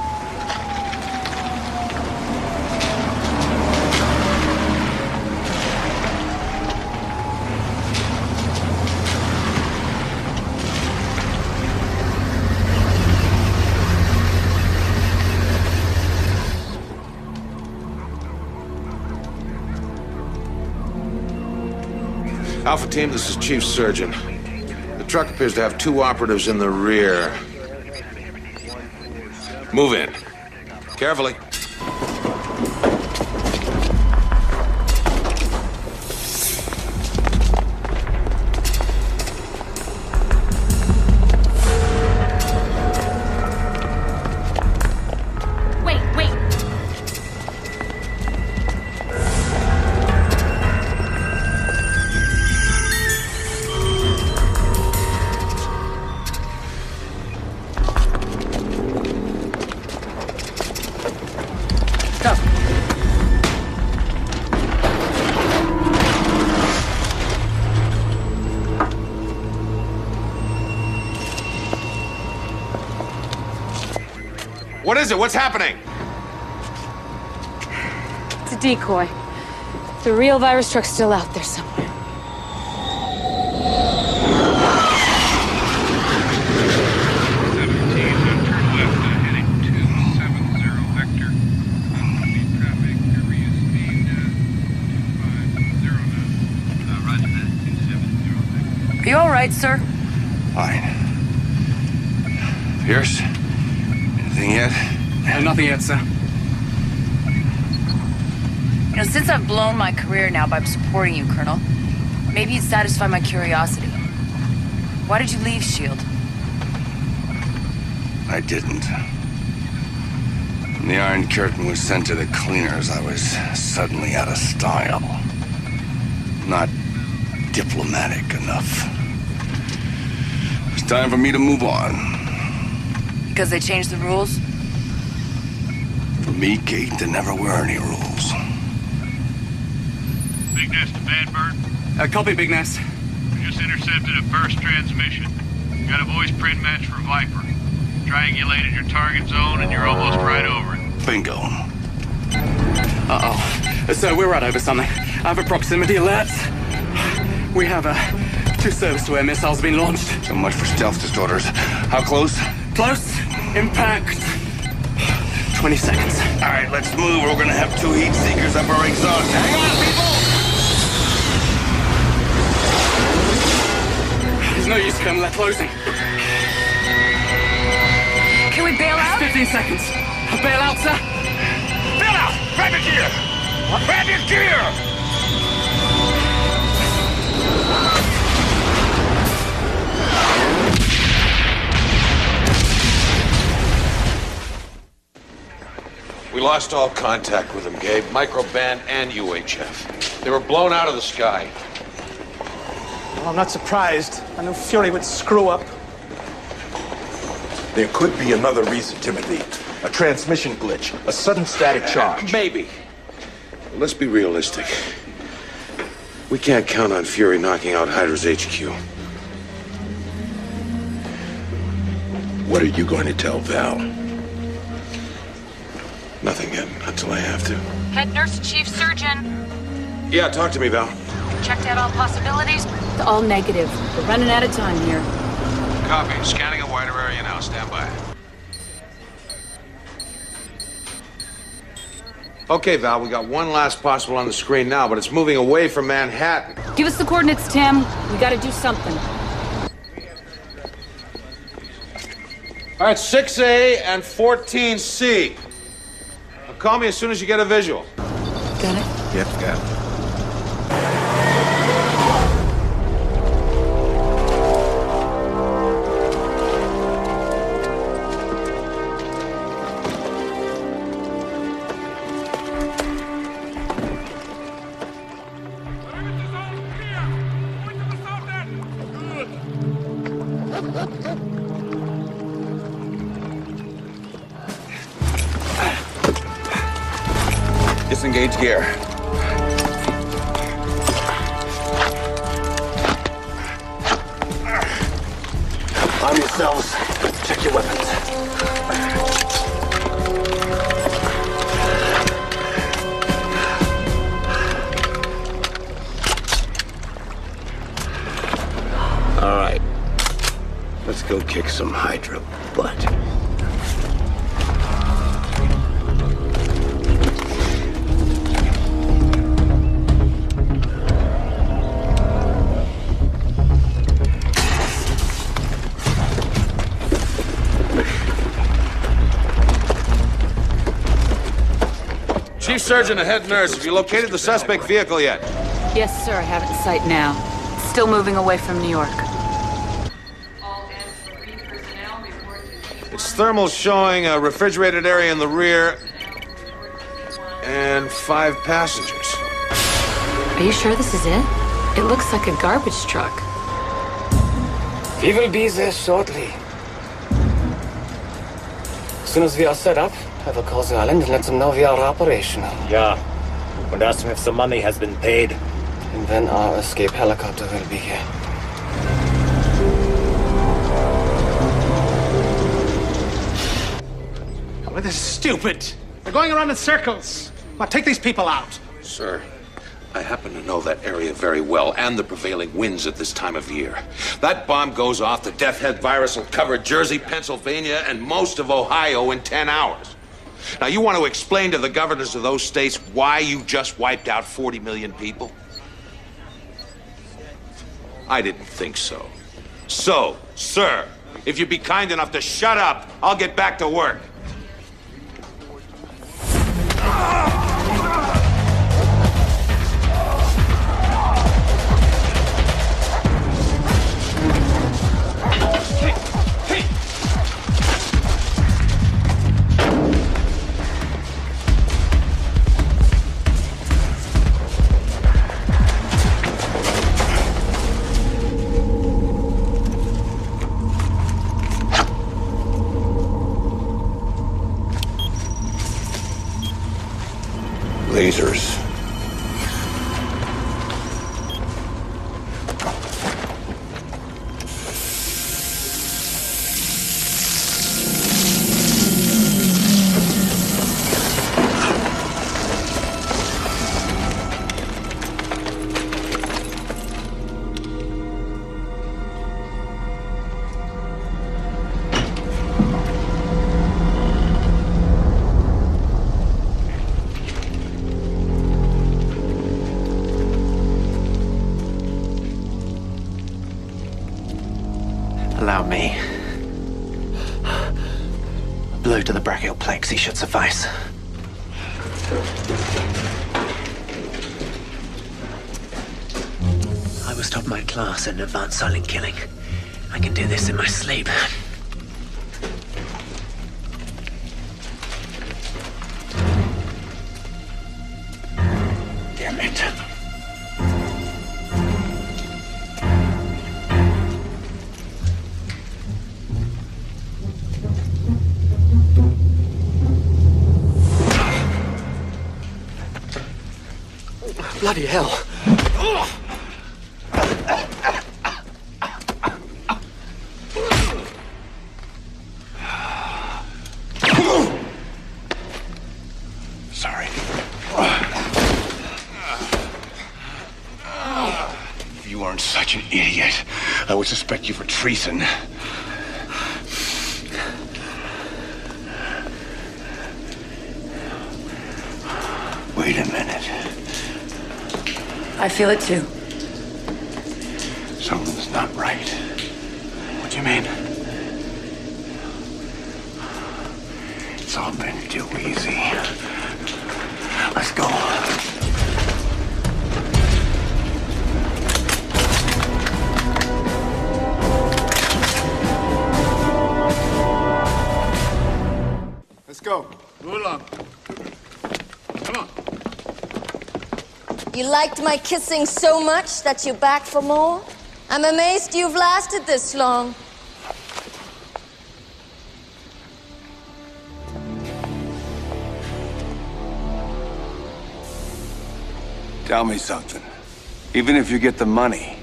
Alpha Team, this is Chief Surgeon. The truck appears to have 2 operatives in the rear. Move in. Carefully. What is it? What's happening? It's a decoy. The real virus truck's still out there somewhere. Are you all right, sir? Fine. Pierce? Anything yet? Nothing yet, sir. You know, since I've blown my career now by supporting you, Colonel, maybe you'd satisfy my curiosity. Why did you leave S.H.I.E.L.D.? I didn't. When the Iron Curtain was sent to the cleaners, I was suddenly out of style. Not diplomatic enough. It was time for me to move on. Because they changed the rules? For me, Kate, there never were any rules. Big Nest to Vanbird. Copy, Big Nest. We just intercepted a burst transmission. Got a voice print match for Viper. Triangulated your target zone and you're almost right over it. Bingo. Uh-oh. So we're right over something. I have a proximity alert. We have 2 surface-to-air missiles being launched. So much for stealth disorders. How close? Close. Impact. 20 seconds. All right, let's move. We're gonna have 2 heat seekers up our exhaust. Hang on, people! There's no use, Colonel. They're closing. Can we bail out? 15 seconds. Bail out, sir. Bail out! Grab your gear! Grab your gear! We lost all contact with them, Gabe. Microband and UHF. They were blown out of the sky. Well, I'm not surprised. I knew Fury would screw up. There could be another reason, Timothy. A transmission glitch, a sudden static charge. Maybe. But let's be realistic. We can't count on Fury knocking out Hydra's HQ. What are you going to tell Val? Nothing yet, until I have to. Head nurse, chief surgeon. Yeah, talk to me, Val. Checked out all possibilities. It's all negative. We're running out of time here. Copy. Scanning a wider area now. Stand by. Okay, Val, we got one last possible on the screen now, but it's moving away from Manhattan. Give us the coordinates, Tim. We gotta do something. All right, 6A and 14C. Now call me as soon as you get a visual. Got it? Yep, got it. Disengage gear. Arm yourselves. Check your weapons. All right. Let's go kick some Hydra butt. Chief Surgeon and Head Nurse, have you located the suspect vehicle yet? Yes, sir. I have it in sight now. It's still moving away from New York. Its thermals showing a refrigerated area in the rear and 5 passengers. Are you sure this is it? It looks like a garbage truck. We will be there shortly. As soon as we are set up, I will call the island and let them know we are operational. Yeah. And ask them if the money has been paid. And then our escape helicopter will be here. Well, this is stupid. They're going around in circles. Well, take these people out. Sir, I happen to know that area very well and the prevailing winds at this time of year. That bomb goes off, the Death Head virus will cover Jersey, Pennsylvania, and most of Ohio in 10 hours. Now, you want to explain to the governors of those states why you just wiped out 40 million people? I didn't think so. So, sir, if you'd be kind enough to shut up, I'll get back to work. Lasers. Allow me. A blow to the brachial plexus should suffice. I was top of my class in advanced silent killing. I can do this in my sleep. Damn it. Bloody hell. Sorry. If you weren't such an idiot, I would suspect you for treason. Wait a minute. I feel it too. Something's not right. What do you mean? It's all been too easy. Let's go. Let's go. Move along. Come on. You liked my kissing so much that you're back for more? I'm amazed you've lasted this long. Tell me something. Even if you get the money,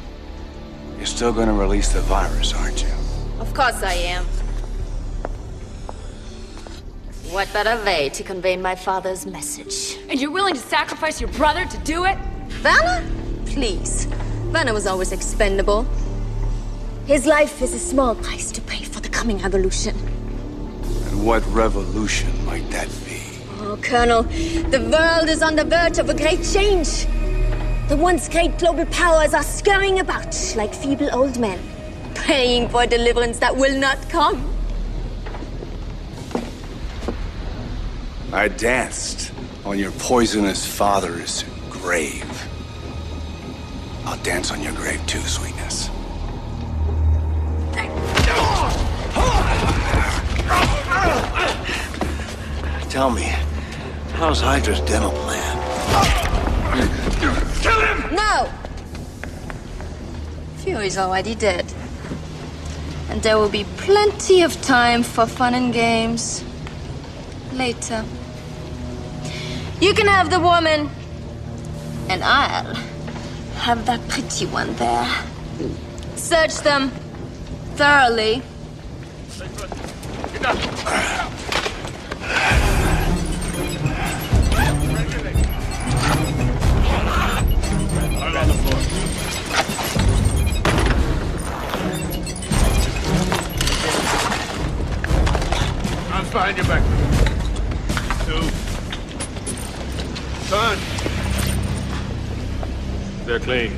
you're still gonna release the virus, aren't you? Of course I am. What better way to convey my father's message? And you're willing to sacrifice your brother to do it? Werner? Please. Werner was always expendable. His life is a small price to pay for the coming evolution. And what revolution might that be? Oh, Colonel, the world is on the verge of a great change. The once great global powers are scurrying about like feeble old men, praying for deliverance that will not come. I danced on your poisonous father's grave. I'll dance on your grave too, sweetness. Tell me, how's Hydra's dental plan? Kill him! No! Fury's already dead. And there will be plenty of time for fun and games later. You can have the woman, and I'll have that pretty one there. Search them thoroughly. On the floor. Arms behind your back. 2. Turn. They're clean.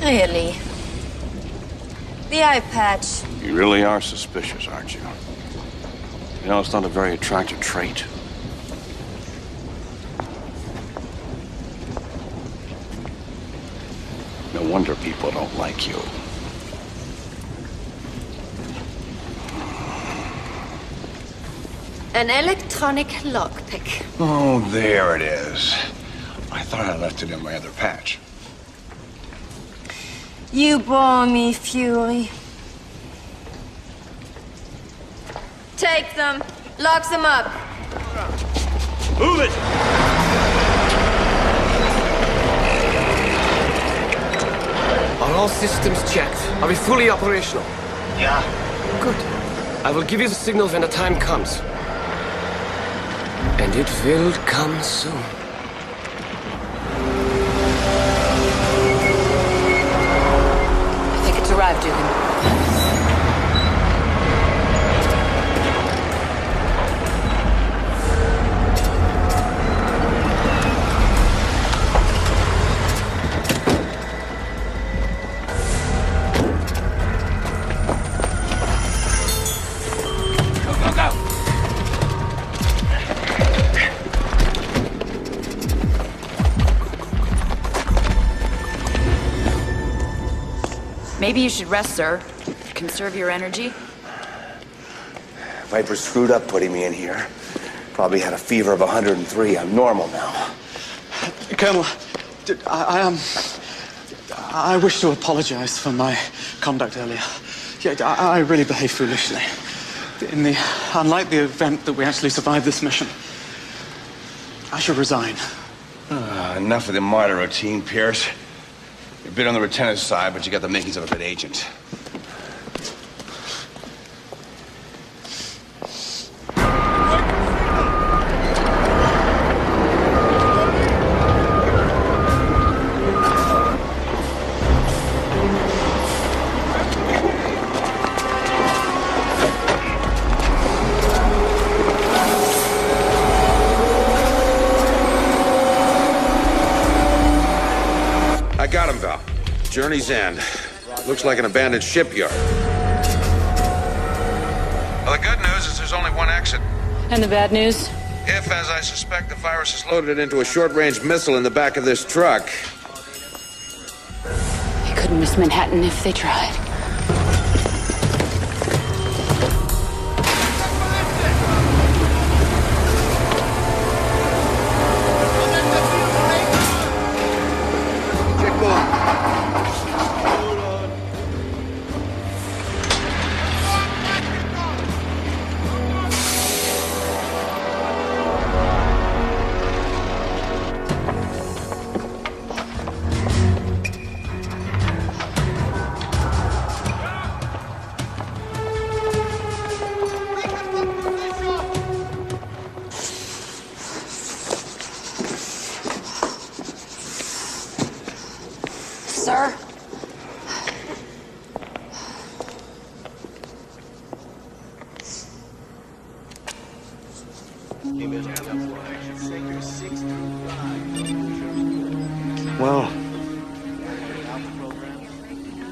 Really? The eye patch. You really are suspicious, aren't you? You know, it's not a very attractive trait. No wonder people don't like you. An electronic lockpick. Oh, there it is. I thought I left it in my other patch. You bore me, Fury. Take them. Lock them up. Move it! Are all systems checked? Are we fully operational? Yeah. Good. I will give you the signal when the time comes. And it will come soon. I think it's arrived, Dugan. Maybe you should rest, sir. Conserve your energy. Viper screwed up putting me in here. Probably had a fever of 103. I'm normal now. Colonel, I wish to apologize for my conduct earlier. Yeah, I really behaved foolishly. In the unlikely event that we actually survive this mission, I should resign. Enough of the martyr routine, Pierce. You're a bit on the lieutenant's side, but you got the makings of a good agent. I got him, Val. Journey's End. Looks like an abandoned shipyard. Well, the good news is there's only one exit. And the bad news? If, as I suspect, the virus is loaded into a short-range missile in the back of this truck. They couldn't miss Manhattan if they tried. Sir? Well,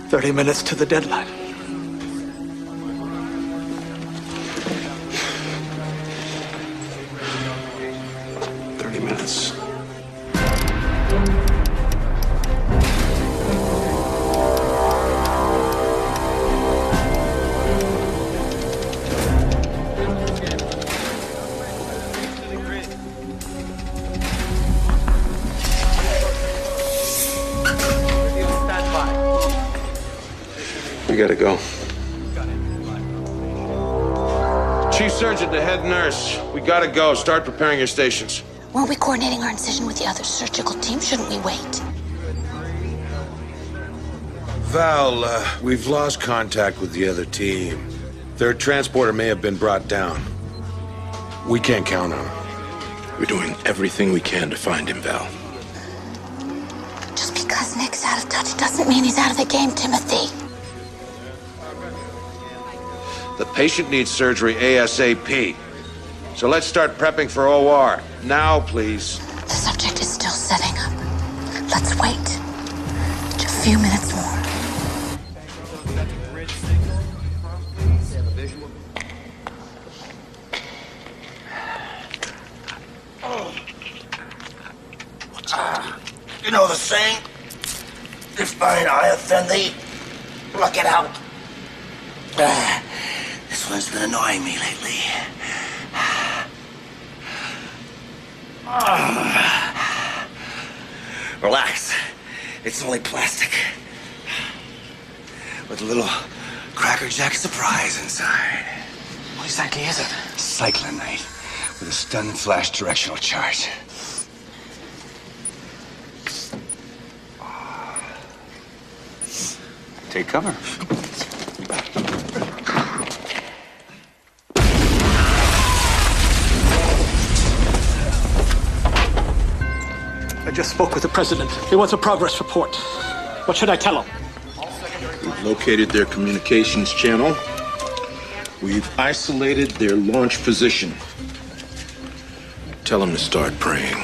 30 minutes to the deadline. We gotta go. Chief Surgeon to head nurse. We gotta go. Start preparing your stations. Weren't we coordinating our incision with the other surgical team? Shouldn't we wait? Val, we've lost contact with the other team. Their transporter may have been brought down. We can't count on him. We're doing everything we can to find him, Val. Just because Nick's out of touch doesn't mean he's out of the game, Timothy. The patient needs surgery ASAP. So let's start prepping for OR. Now, please. The subject is still setting up. Let's wait. Just a few minutes more. You know the saying? If thine eye offend thee, pluck it out. This one's been annoying me lately. Relax. It's only plastic. With a little Cracker Jack surprise inside. What exactly is it? Cyclonite with a stun flash directional charge. Take cover. I just spoke with the president. He wants a progress report. What should I tell him? We've located their communications channel. We've isolated their launch position. Tell them to start praying.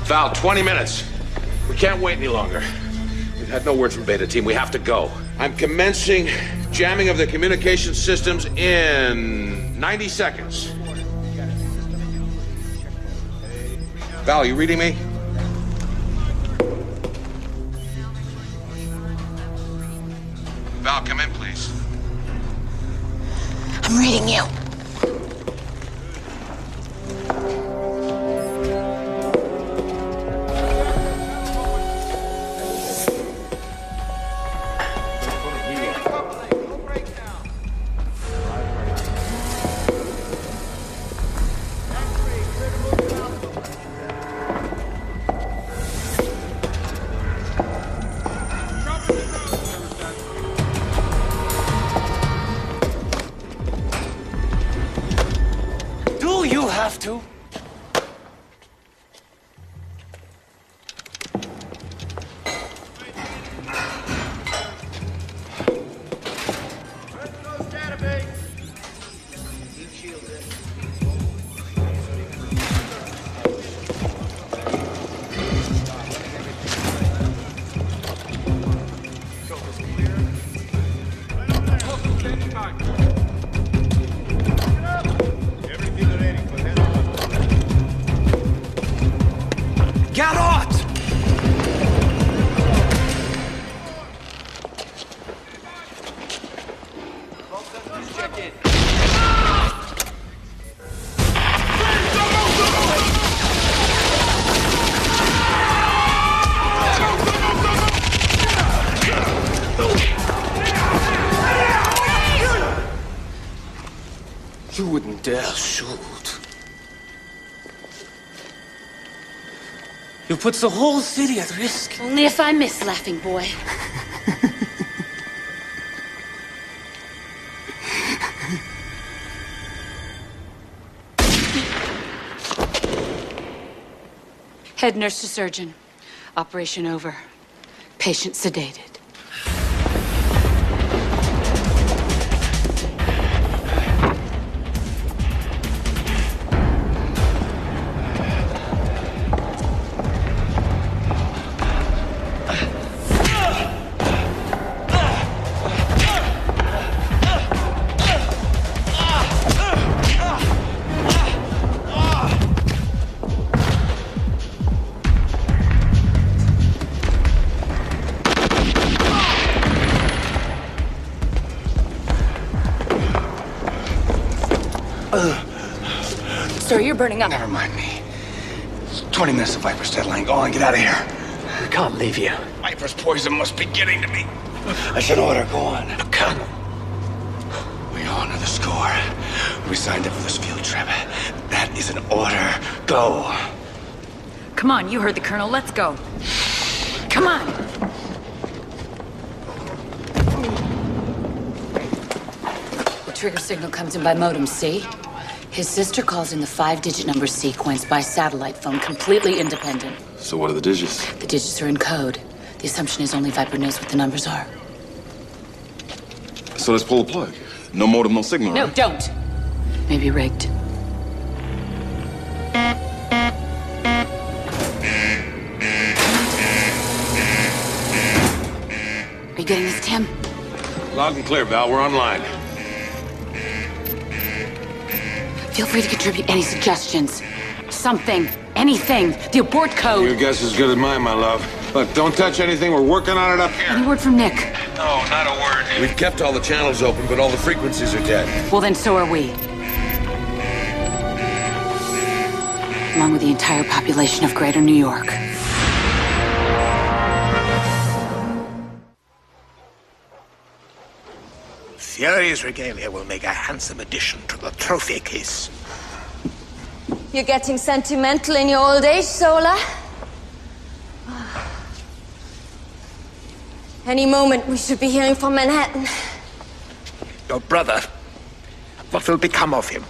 Val, 20 minutes. We can't wait any longer. We've had no word from Beta Team. We have to go. I'm commencing jamming of the communication systems in 90 seconds. Val, you reading me? Val, come in, please. I'm reading you. To? You wouldn't dare shoot. You put the whole city at risk. Only if I miss, laughing boy. Head nurse to surgeon. Operation over. Patient sedated. Sir, you're burning up. Never mind me. 20 minutes of Viper's deadline. Go on, get out of here. We can't leave you. Viper's poison must be getting to me. That's an order. Go on. Colonel. We honor the score. We signed up for this field trip. That is an order. Go. Come on, you heard the Colonel. Let's go. Come on! The trigger signal comes in by modem, see? His sister calls in the 5-digit number sequence by satellite phone, completely independent. So what are the digits? The digits are in code. The assumption is only Viper knows what the numbers are. So let's pull the plug. No modem, no signal. No, right? don't! Maybe rigged. Are you getting this, Tim? Loud and clear, Val. We're online. Feel free to contribute any suggestions. Something. Anything. The abort code. Your guess is as good as mine, my love. Look, don't touch anything. We're working on it up here. Any word from Nick? No, not a word. We've kept all the channels open, but all the frequencies are dead. Well, then so are we. Along with the entire population of Greater New York. Fury's regalia will make a handsome addition to the trophy case. You're getting sentimental in your old age, Sola. Any moment we should be hearing from Manhattan. Your brother. What will become of him?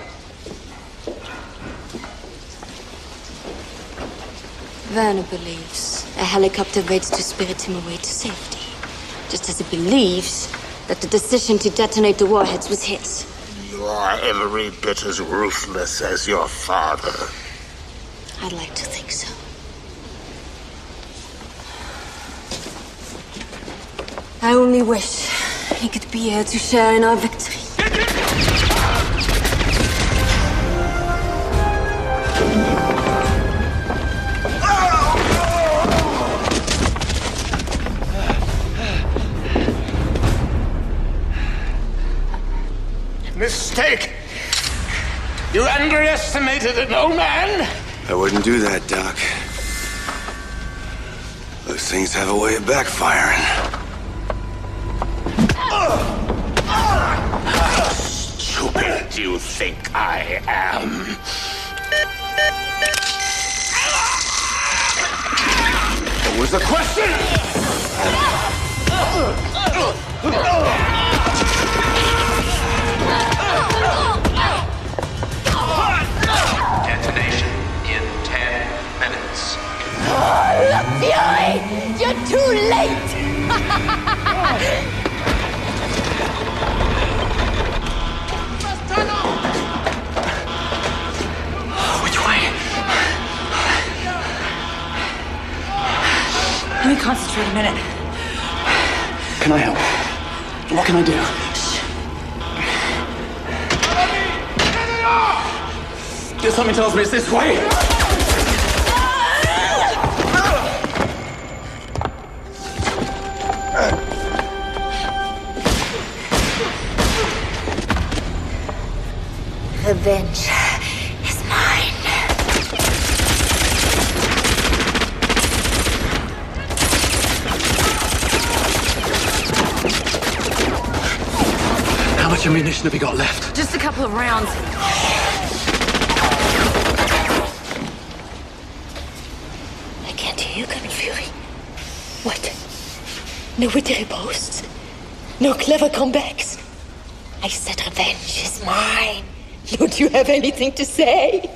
Werner believes a helicopter waits to spirit him away to safety. Just as he believes that the decision to detonate the warheads was his. You are every bit as ruthless as your father. I'd like to think so. I only wish he could be here to share in our victory. Mistake! You underestimated an old man? I wouldn't do that, Doc. Those things have a way of backfiring. How stupid do you think I am? What was the question? Detonation in 10 minutes. The Fury! You're too late! Which way? Let me concentrate a minute. Can I help? What can I do? Something tells me it's this way. Revenge is mine. How much ammunition have you got left? Just a couple of rounds. I can't hear you, Colonel Fury. What? No witty boasts? No clever comebacks? I said revenge is mine. Don't you have anything to say?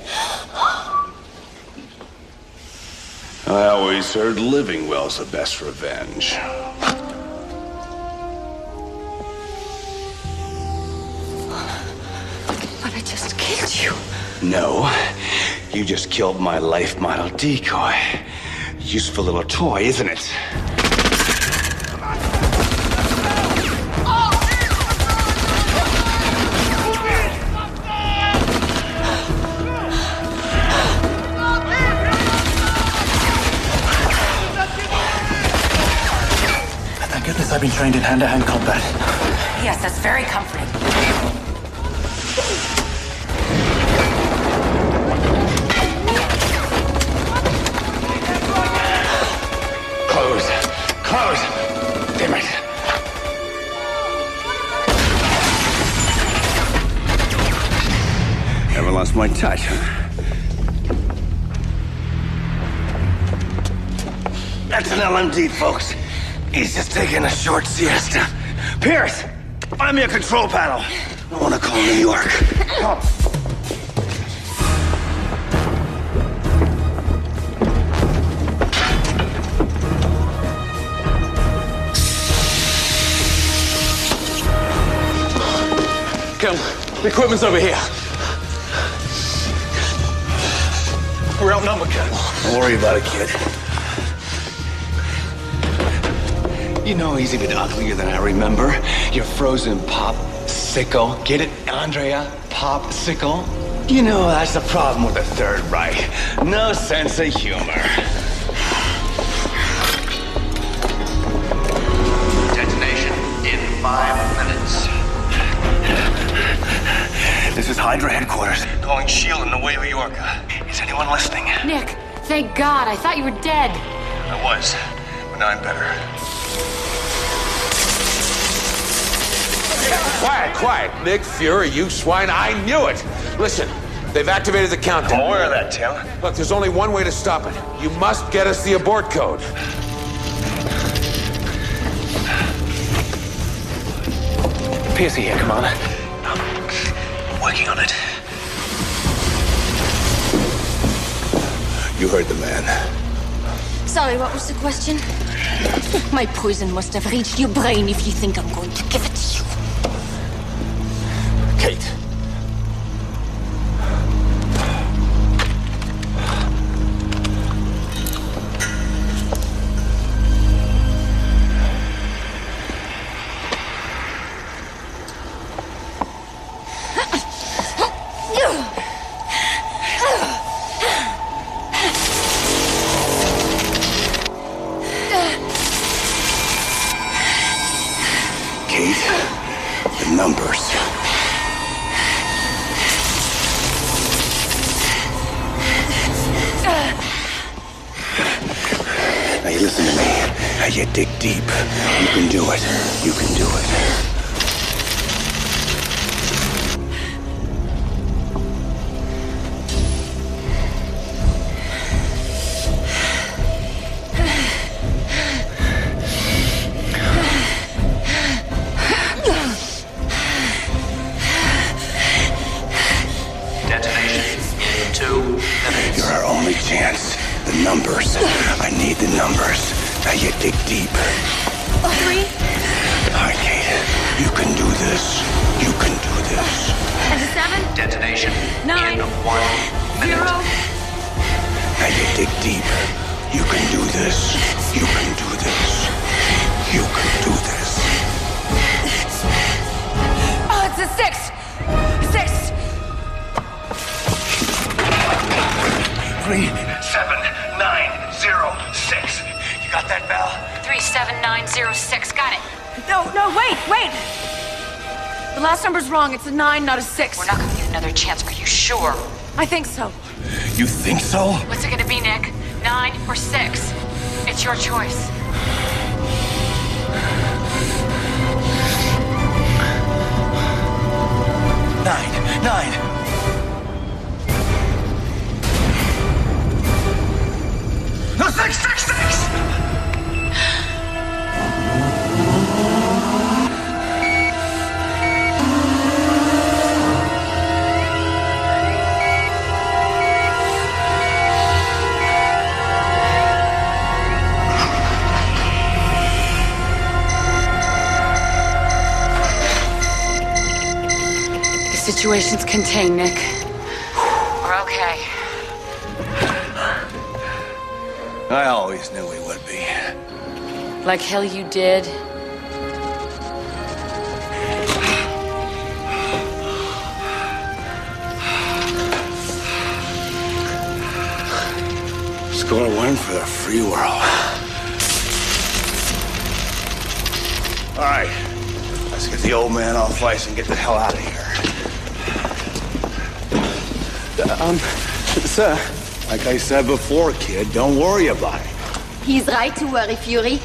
I always heard living well's the best revenge. But I just killed you. No, you just killed my life model decoy. Useful little toy, isn't it? Thank goodness I've been trained in hand-to-hand combat. Yes, that's very comforting. Close. Close. Damn it. Never lost my touch, huh? That's an LMD, folks. He's just taking a short siesta. Pierce, find me a control panel. I want to call New York. Come. Come, the equipment's over here. We're outnumbered, Colonel. Don't worry about it, kid. You know he's even uglier than I remember. Your frozen pop-sickle. Get it, Andrea? Pop-sickle? You know, that's the problem with the Third Reich. No sense of humor. Detonation in 5 minutes. This is Hydra headquarters. Calling S.H.I.E.L.D. in Nueva Yorka. Is anyone listening? Nick, thank God. I thought you were dead. I was, but now I'm better. Quiet, quiet. Nick Fury, you swine, I knew it. Listen, they've activated the countdown. I'm aware of that, Tim. Look, there's only one way to stop it. You must get us the abort code. Piercy here, Commander. Working on it. You heard the man. Sorry, what was the question? My poison must have reached your brain if you think I'm going to give it to you. Kate. you dig deep. You can do it. You can do it. Detonation in 2 minutes. You're our only chance. The numbers. I need the numbers. Now you dig deep. 3. All right, Kate. You can do this. You can do this. And 7. Detonation 9. in 1 minute. 0. Now you dig deep. You can do this. You can do this. You can do this. Oh, it's a 6. 6. 3, 7, 9, 0, 6. You got that, Val? 37906. Got it. No, wait. The last number's wrong. It's a 9, not a 6. We're not gonna get another chance. Are you sure? I think so. You think so? What's it gonna be, Nick? 9 or 6? It's your choice. Nine. No, 6. The situation's contained, Nick. We're okay. I always knew we would be. Like hell you did. Score one for the free world. All right. Let's get the old man off ice and get the hell out of here. Sir. Like I said before, kid, don't worry about it. He's right to worry, Fury.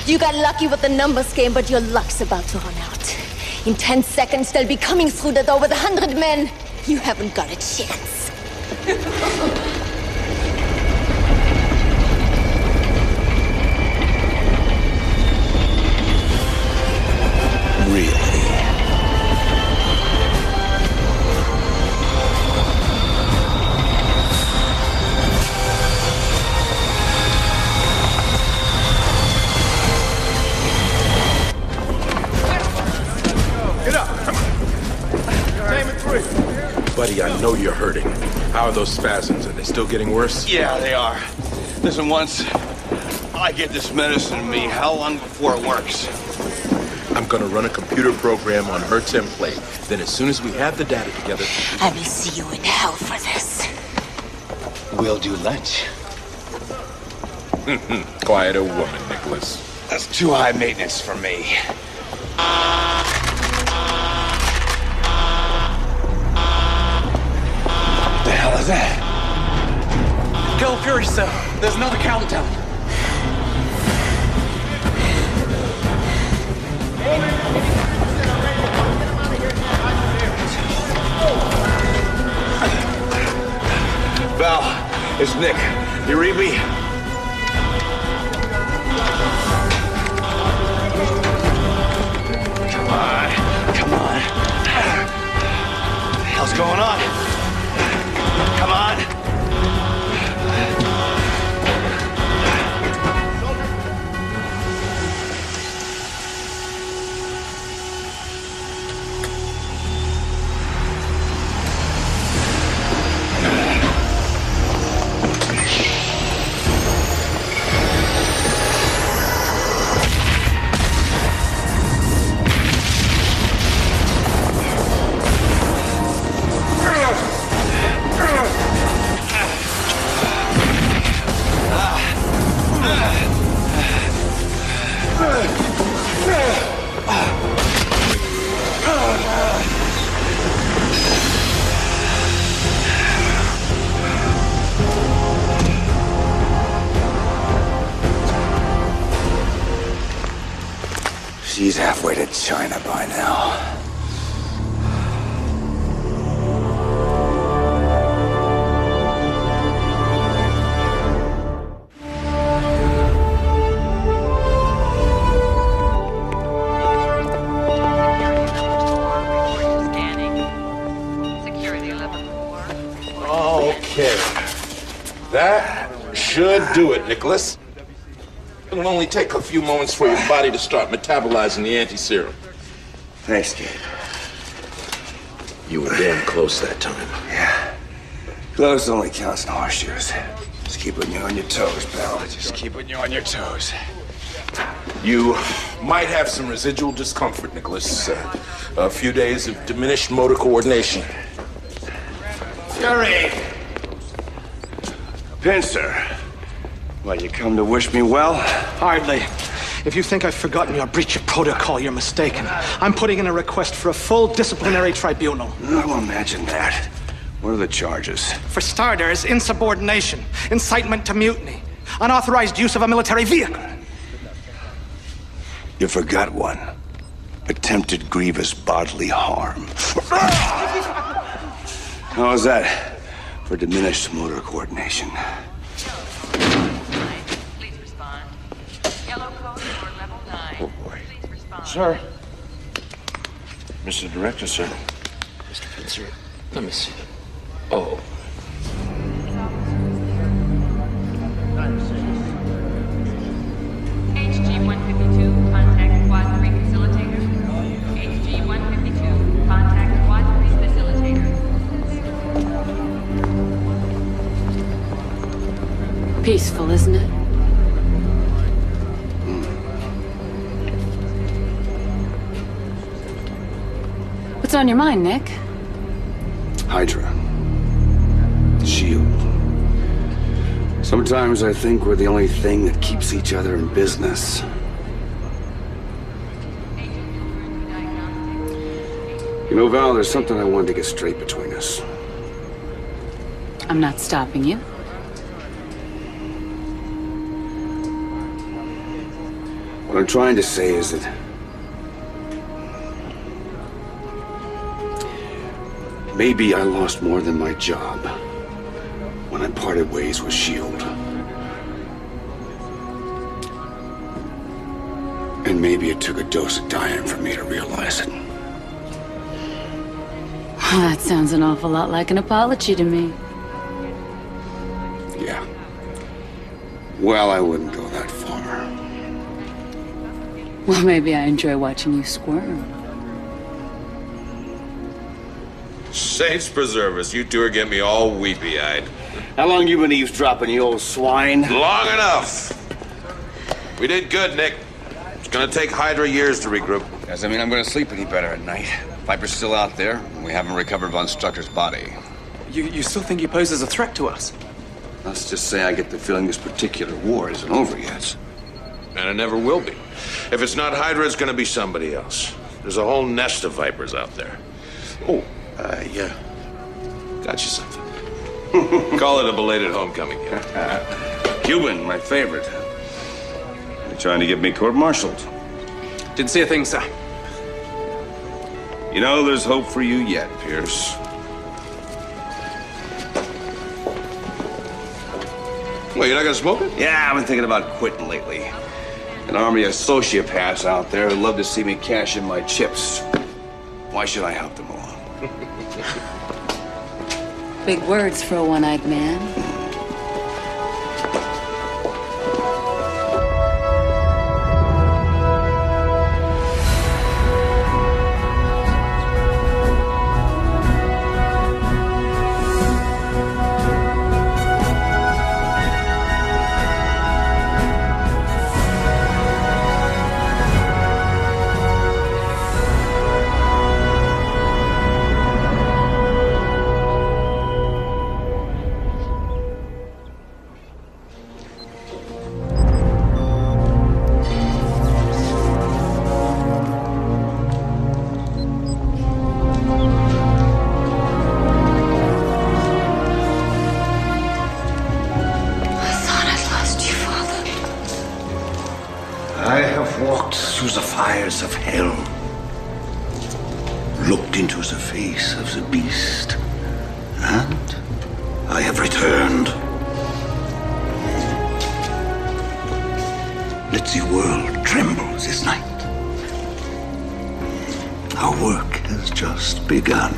You got lucky with the numbers game, but your luck's about to run out. In 10 seconds, they'll be coming through the door with 100 men. You haven't got a chance. Really? Get up! Name it 3. Buddy, I know you're hurting. How are those spasms? Are they still getting worse? Yeah, they are. Listen, once I get this medicine in me, how long before it works? I'm gonna run a computer program on her template. Then as soon as we have the data together... I will see you in hell for this. We'll do lunch. Quieter woman, Nicholas. That's too high maintenance for me. What the hell is that? Kill Fury, sir. There's another countdown. Val, it's Nick. You read me? Come on. What the hell's going on? Come on. She's halfway to China by now. Okay. That should do it, Nicholas. It'll only take a few moments for your body to start metabolizing the anti-serum. Thanks, Gabe. You were damn close that time. Yeah. Close only counts in horseshoes. Just keeping you on your toes, pal. Just keeping you on your toes. You might have some residual discomfort, Nicholas. A few days of diminished motor coordination. Fury! Pincer. Well, you come to wish me well? Hardly. If you think I've forgotten your breach of protocol, you're mistaken. I'm putting in a request for a full disciplinary tribunal. I'll imagine that. What are the charges? For starters, insubordination, incitement to mutiny, unauthorized use of a military vehicle. You forgot one. Attempted grievous bodily harm. How's that for diminished motor coordination? Oh, boy. Sir. Mr. Director, sir. Mr. Pincer, let me see them. Oh. HG-152, contact Quad 3 facilitator. HG-152, contact Quad 3 facilitator. Peaceful, isn't it? What's on your mind, Nick? Hydra. Shield. Sometimes I think we're the only thing that keeps each other in business. You know, Val, there's something I wanted to get straight between us. I'm not stopping you. What I'm trying to say is that maybe I lost more than my job when I parted ways with S.H.I.E.L.D. And maybe it took a dose of dying for me to realize it. That sounds an awful lot like an apology to me. Yeah. Well, I wouldn't go that far. Well, maybe I enjoy watching you squirm. Saints preserve us. You two are getting me all weepy-eyed. How long you been eavesdropping, you old swine? Long enough. We did good, Nick. It's gonna take Hydra years to regroup. Does that mean I'm gonna sleep any better at night? Viper's still out there, and we haven't recovered Von Strucker's body. You still think he poses a threat to us? Let's just say I get the feeling this particular war isn't over yet. And it never will be. If it's not Hydra, it's gonna be somebody else. There's a whole nest of Vipers out there. Oh, yeah. Got you something. Call it a belated homecoming gift. Cuban, my favorite. You're trying to get me court-martialed. Didn't see a thing, sir. You know, there's hope for you yet, Pierce. Well, you're not gonna smoke it? Yeah, I've been thinking about quitting lately. An army of sociopaths out there who'd love to see me cash in my chips. Why should I help them along? Big words for a one-eyed man. passed through the fires of hell, looked into the face of the beast, and I have returned. Let the world tremble this night. Our work has just begun.